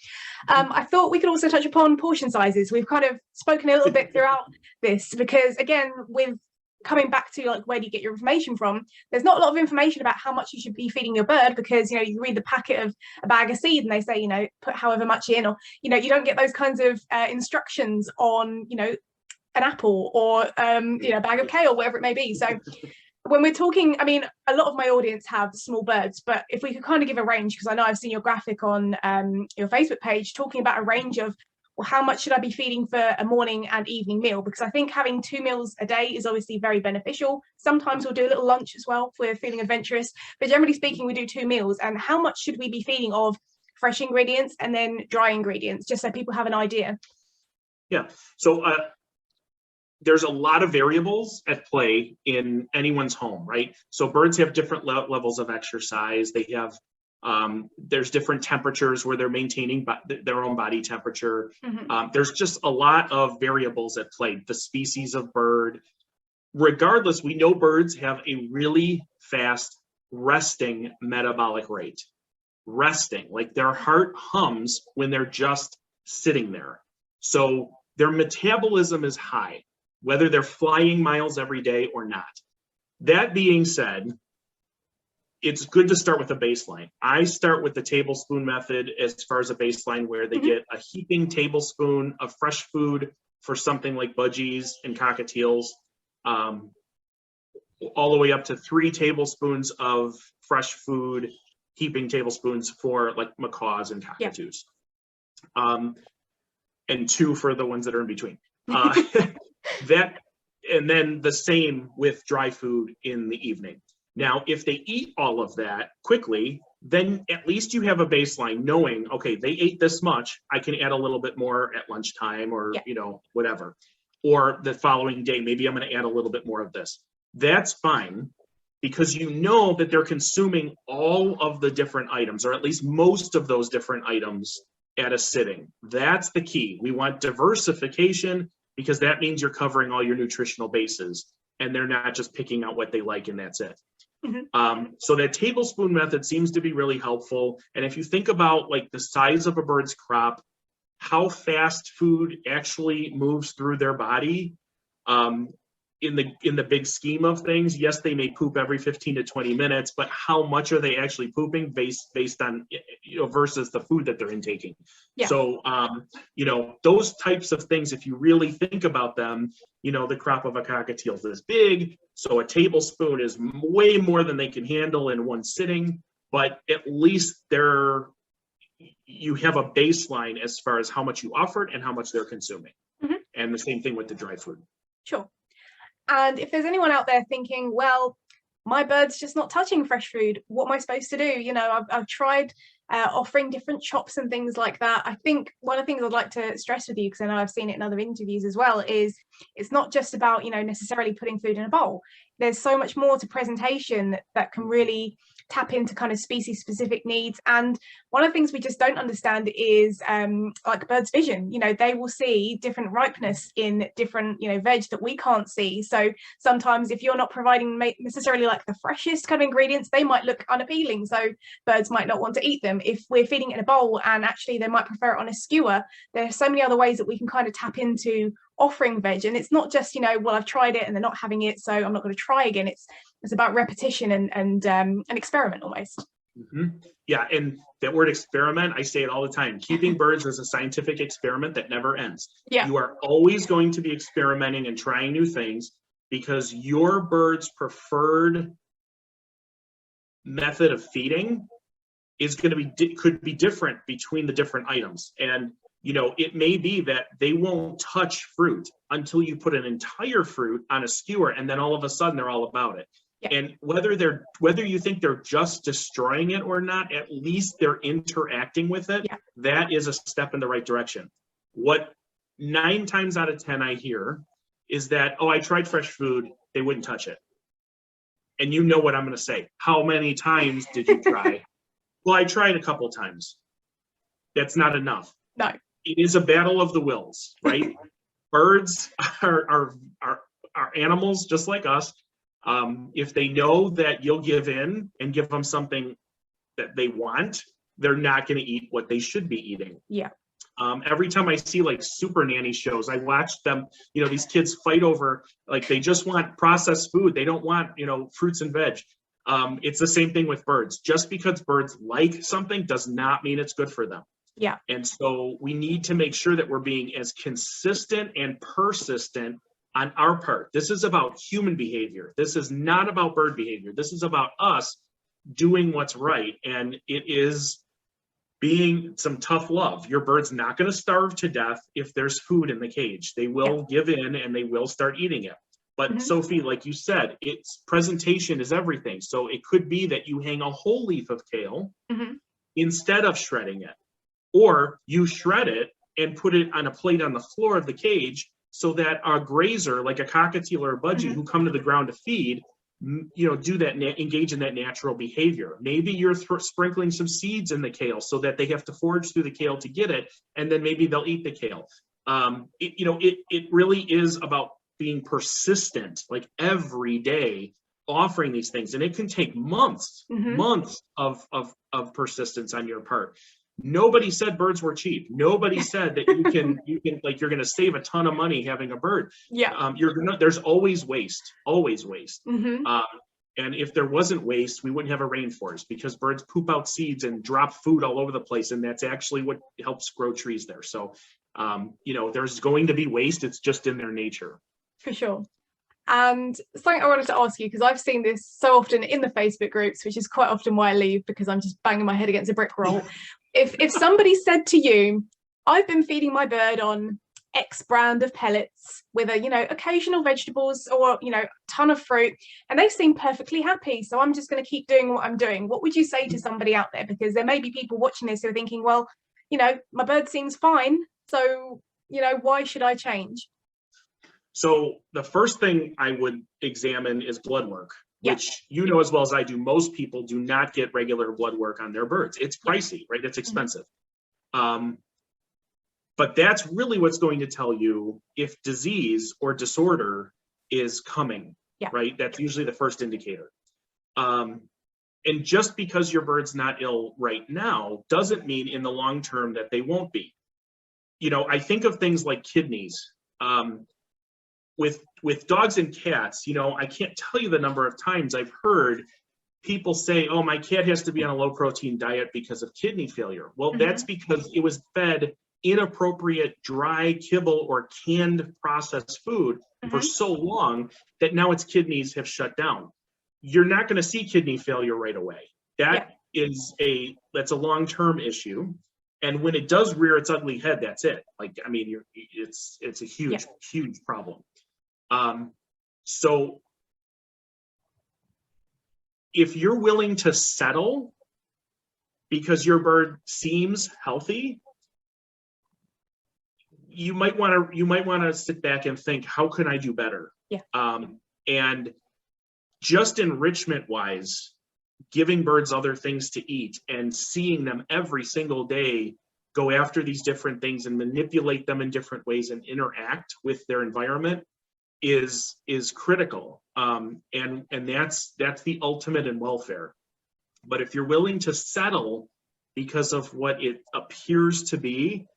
I thought we could also touch upon portion sizes. We've kind of spoken a little bit throughout this, because again, with coming back to like, where do you get your information from? There's not a lot of information about how much you should be feeding your bird, because you read the packet of a bag of seed and they say put however much in, or you don't get those kinds of instructions on an apple or a bag of kale, whatever it may be. So when we're talking, a lot of my audience have small birds, but if we could kind of give a range, because I know I've seen your graphic on your Facebook page talking about a range of, well, how much should I be feeding for a morning and evening meal? Because I think having 2 meals a day is obviously very beneficial. Sometimes we'll do a little lunch as well if we're feeling adventurous, but generally speaking, we do 2 meals. And how much should we be feeding of fresh ingredients and then dry ingredients, just so people have an idea? Yeah, so there's a lot of variables at play in anyone's home, right? So birds have different levels of exercise. They have There's different temperatures where they're maintaining their own body temperature. Mm-hmm. There's just a lot of variables at play. The species of bird. Regardless, we know birds have a really fast resting metabolic rate. Resting, like their heart hums when they're just sitting there. So their metabolism is high, whether they're flying miles every day or not. That being said, it's good to start with a baseline. I start with the tablespoon method as far as a baseline, where they get a heaping tablespoon of fresh food for something like budgies and cockatiels, all the way up to 3 tablespoons of fresh food, heaping tablespoons for like macaws and cockatoos, and 2 for the ones that are in between. And then the same with dry food in the evening. Now, if they eat all of that quickly, then at least you have a baseline knowing, okay, they ate this much, I can add a little bit more at lunchtime or, whatever. Or the following day, maybe I'm going to add a little bit more of this. That's fine, because you know that they're consuming all of the different items, or at least most of those different items at a sitting. That's the key. We want diversification, because that means you're covering all your nutritional bases and they're not just picking out what they like and that's it. So that tablespoon method seems to be really helpful. And if you think about like the size of a bird's crop, how fast food actually moves through their body, in the big scheme of things, yes, they may poop every 15 to 20 minutes, but how much are they actually pooping based on, versus the food that they're intaking? Yeah. So, those types of things, if you really think about them, the crop of a cockatiel is this big, so a tablespoon is way more than they can handle in one sitting, but at least you have a baseline as far as how much you offered and how much they're consuming. And the same thing with the dry food. Sure. And if there's anyone out there thinking, well, my bird's just not touching fresh food, what am I supposed to do? I've tried offering different chops and things like that. I think one of the things I'd like to stress with you, because I know I've seen it in other interviews as well, is it's not just about, necessarily putting food in a bowl. There's so much more to presentation that can really tap into kind of species specific needs. And one of the things we just don't understand is like birds' vision. They will see different ripeness in different veg that we can't see. So sometimes if you're not providing necessarily like the freshest kind of ingredients, they might look unappealing, so birds might not want to eat them. If we're feeding it in a bowl and actually they might prefer it on a skewer, there are so many other ways that we can kind of tap into offering veg. And it's not just well, I've tried it and they're not having it, so I'm not going to try again. It's about repetition and an experiment almost. Yeah, and that word experiment, I say it all the time. Keeping birds is a scientific experiment that never ends. Yeah. You are always going to be experimenting and trying new things, because your bird's preferred method of feeding is going to be could be different between the different items. And it may be that they won't touch fruit until you put an entire fruit on a skewer, and then all of a sudden they're all about it. Yeah. And whether you think they're just destroying it or not, at least they're interacting with it. Yeah. That is a step in the right direction. What 9 times out of 10 I hear is that, oh, I tried fresh food, they wouldn't touch it. And you know what I'm going to say. How many times did you try? Well, I tried a couple times. That's not enough. No. It is a battle of the wills, right? Birds are animals just like us. If they know that you'll give in and give them something that they want, they're not going to eat what they should be eating. Yeah. Every time I see like super nanny shows, I watch them, these kids fight over, like, they just want processed food. They don't want, fruits and veg. It's the same thing with birds. Just because birds like something does not mean it's good for them. Yeah. And so we need to make sure that we're being as consistent and persistent on our part. This is about human behavior. This is not about bird behavior. This is about us doing what's right. And it is being some tough love. Your bird's not going to starve to death if there's food in the cage. They will give in and they will start eating it. But Sophie, like you said, its presentation is everything. So it could be that you hang a whole leaf of kale instead of shredding it. Or you shred it and put it on a plate on the floor of the cage, so that our grazer, like a cockatiel or a budgie who come to the ground to feed, do that, engage in that natural behavior. Maybe you're sprinkling some seeds in the kale so that they have to forage through the kale to get it, and then maybe they'll eat the kale. It really is about being persistent, like every day offering these things, and it can take months of persistence on your part. Nobody said birds were cheap. Nobody said that you can like you're going to save a ton of money having a bird. Yeah. There's always waste, and if there wasn't waste, we wouldn't have a rainforest, because birds poop out seeds and drop food all over the place, and that's actually what helps grow trees there. So there's going to be waste. It's just in their nature. For sure. And something I wanted to ask you, because I've seen this so often in the Facebook groups, which is quite often why I leave, because I'm just banging my head against a brick wall. If somebody said to you, I've been feeding my bird on X brand of pellets with occasional vegetables or ton of fruit, and they seem perfectly happy, so I'm just going to keep doing what I'm doing, what would you say to somebody out there? Because there may be people watching this who are thinking, well, my bird seems fine, so why should I change? So the first thing I would examine is blood work, which as well as I do, most people do not get regular blood work on their birds. It's pricey, right? It's expensive. But that's really what's going to tell you if disease or disorder is coming, right? That's usually the first indicator. And just because your bird's not ill right now doesn't mean in the long term that they won't be. I think of things like kidneys. With dogs and cats, I can't tell you the number of times I've heard people say, oh, my cat has to be on a low protein diet because of kidney failure. Well, that's because it was fed inappropriate dry kibble or canned processed food for so long that now its kidneys have shut down. You're not going to see kidney failure right away. That's a long-term issue. And when it does rear its ugly head, that's it. It's a huge problem. So if you're willing to settle because your bird seems healthy, you might want to sit back and think, how can I do better? And just enrichment wise, giving birds other things to eat and seeing them every single day go after these different things and manipulate them in different ways and interact with their environment is critical. And that's the ultimate in welfare. But if you're willing to settle because of what it appears to be,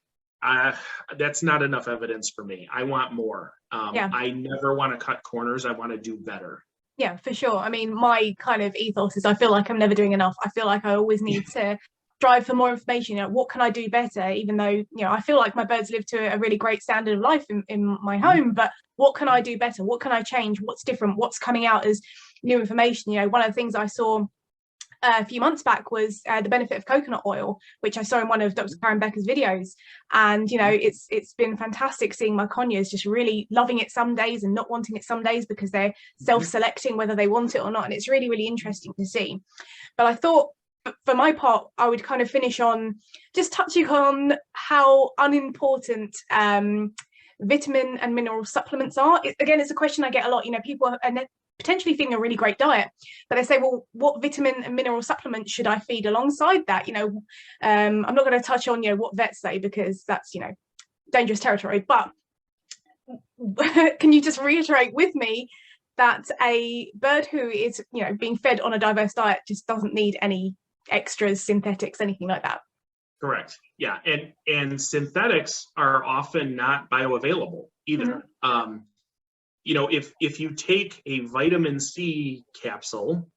that's not enough evidence for me. I want more. I never want to cut corners. I want to do better. Yeah, for sure. I mean, my kind of ethos is I feel like I'm never doing enough. I feel like I always need to drive for more information. What can I do better? Even though, I feel like my birds live to a really great standard of life in my home, but what can I do better? What can I change? What's different? What's coming out as new information? One of the things I saw a few months back was the benefit of coconut oil, which I saw in one of Dr. Karen Becker's videos. And, it's been fantastic seeing my conures just really loving it some days and not wanting it some days because they're self-selecting whether they want it or not. And it's really, really interesting to see. But I thought, for my part, I would kind of finish on just touching on how unimportant vitamin and mineral supplements are. It's a question I get a lot. People are potentially feeding a really great diet, but they say, well, what vitamin and mineral supplements should I feed alongside that? I'm not going to touch on what vets say because that's dangerous territory, but can you just reiterate with me that a bird who is being fed on a diverse diet just doesn't need any extras, synthetics, anything like that? Correct. Yeah, and synthetics are often not bioavailable either. If you take a vitamin C capsule,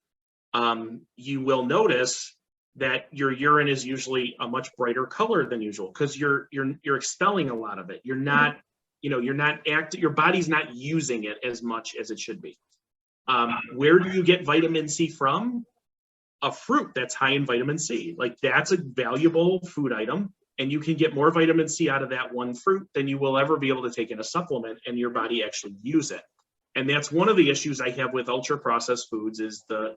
you will notice that your urine is usually a much brighter color than usual because you're expelling a lot of it. You're not, your body's not using it as much as it should be. Where do you get vitamin C from? A fruit that's high in vitamin C. Like, that's a valuable food item, and you can get more vitamin C out of that one fruit than you will ever be able to take in a supplement and your body actually use it. And that's one of the issues I have with ultra processed foods is the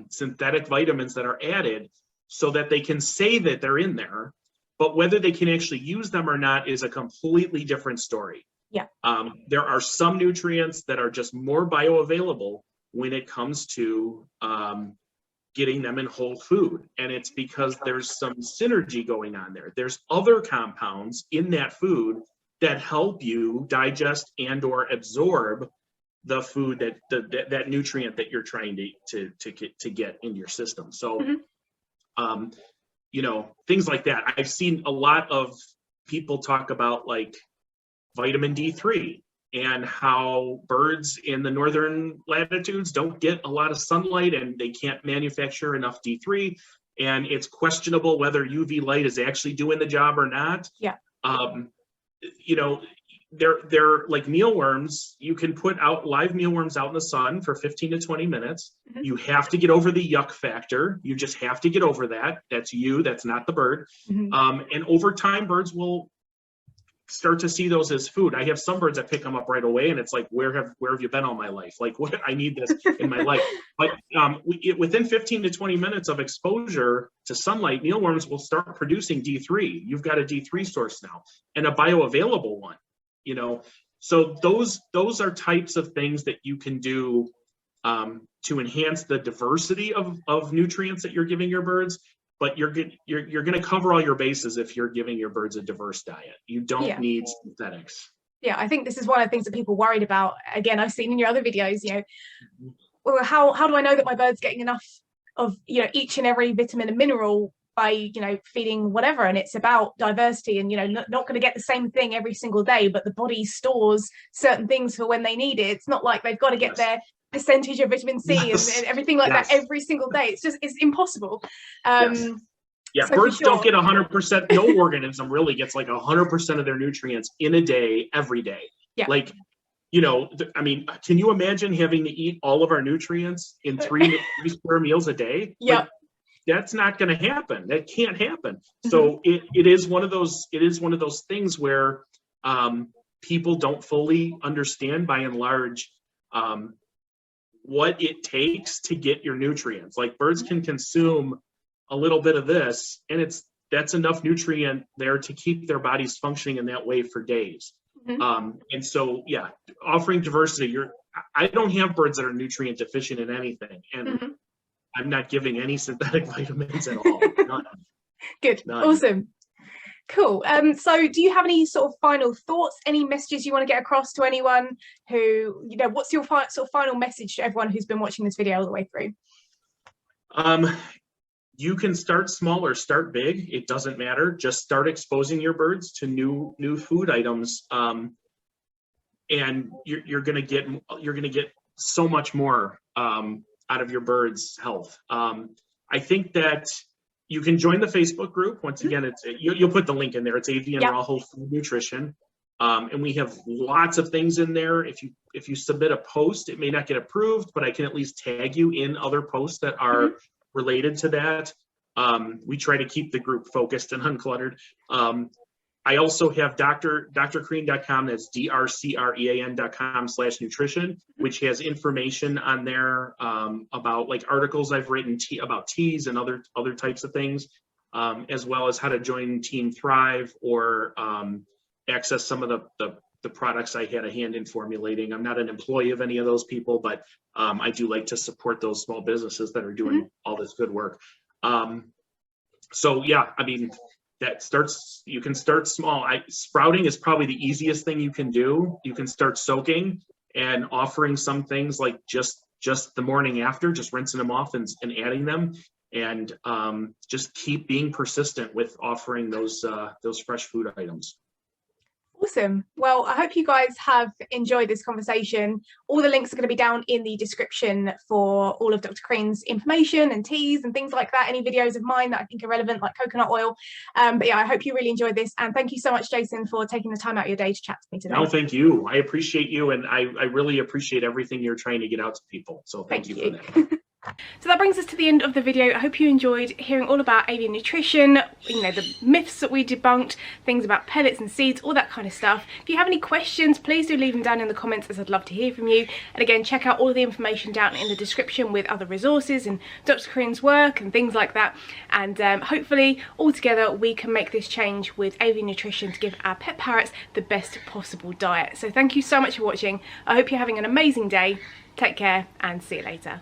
synthetic vitamins that are added so that they can say that they're in there, but whether they can actually use them or not is a completely different story. Yeah. There are some nutrients that are just more bioavailable when it comes to getting them in whole food. And it's because there's some synergy going on there. There's other compounds in that food that help you digest and or absorb the food that nutrient that you're trying to get into your system. So, you know, things like that. I've seen a lot of people talk about like vitamin D3 and how birds in the northern latitudes don't get a lot of sunlight and they can't manufacture enough D3. And it's questionable whether UV light is actually doing the job or not. Yeah. You know, they're like mealworms. You can put out live mealworms out in the sun for 15 to 20 minutes. You have to get over the yuck factor. You just have to get over that. That's you, that's not the bird. And over time, birds will start to see those as food. I have some birds that pick them up right away, and it's like, where have you been all my life? Like, what? I need this in my life. But within 15 to 20 minutes of exposure to sunlight, mealworms will start producing D3. You've got a D3 source now, and a bioavailable one. You know, so those are types of things that you can do to enhance the diversity of nutrients that you're giving your birds. But you're going to cover all your bases if you're giving your birds a diverse diet. You don't need synthetics. Yeah, I think this is one of the things that people are worried about. Again, I've seen in your other videos, you know, well, how do I know that my bird's getting enough of, you know, each and every vitamin and mineral by, you know, feeding whatever? And it's about diversity, and, you know, not going to get the same thing every single day, but the body stores certain things for when they need it. It's not like they've got to get their percentage of vitamin C and everything like that every single day. It's impossible. Yeah, so birds don't get 100%. No organism really gets like 100% of their nutrients in a day, every day. Yeah. Like, you know, I mean, can you imagine having to eat all of our nutrients in three square meals a day? Yeah. Like, that's not going to happen. That can't happen. So it is one of those things where people don't fully understand, by and large, what it takes to get your nutrients. Like, birds can consume a little bit of this, and that's enough nutrient there to keep their bodies functioning in that way for days. And so, yeah, offering diversity. I don't have birds that are nutrient deficient in anything, and I'm not giving any synthetic vitamins at all. None. Good. None. Awesome. Cool. So do you have any sort of final thoughts, any messages you want to get across to anyone who, you know, what's your sort of final message to everyone who's been watching this video all the way through? You can start small or start big. It doesn't matter. Just start exposing your birds to new food items. And you're going to get so much more out of your bird's health. I think that you can join the Facebook group. Once again, you'll put the link in there. It's Avian Raw Whole Food Nutrition. And we have lots of things in there. If you submit a post, it may not get approved, but I can at least tag you in other posts that are related to that. We try to keep the group focused and uncluttered. I also have drcrean.com, that's drcrean.com/nutrition, which has information on there about like articles I've written about teas and other types of things, as well as how to join Team Thrive or access some of the products I had a hand in formulating. I'm not an employee of any of those people, but I do like to support those small businesses that are doing all this good work. So yeah, I mean, you can start small. Sprouting is probably the easiest thing you can do. You can start soaking and offering some things like just the morning after, just rinsing them off and adding them, and just keep being persistent with offering those fresh food items. Awesome. Well, I hope you guys have enjoyed this conversation. All the links are going to be down in the description for all of Dr. Crean's information and teas and things like that. Any videos of mine that I think are relevant, like coconut oil. But yeah, I hope you really enjoyed this. And thank you so much, Jason, for taking the time out of your day to chat to me today. No, thank you. I appreciate you. And I really appreciate everything you're trying to get out to people. So thank you for that. So that brings us to the end of the video. I hope you enjoyed hearing all about avian nutrition, you know, the myths that we debunked, things about pellets and seeds, all that kind of stuff. If you have any questions, please do leave them down in the comments, as I'd love to hear from you. And again, check out all of the information down in the description with other resources and Dr. Crean's work and things like that. And hopefully all together we can make this change with avian nutrition to give our pet parrots the best possible diet. So thank you so much for watching. I hope you're having an amazing day. Take care and see you later.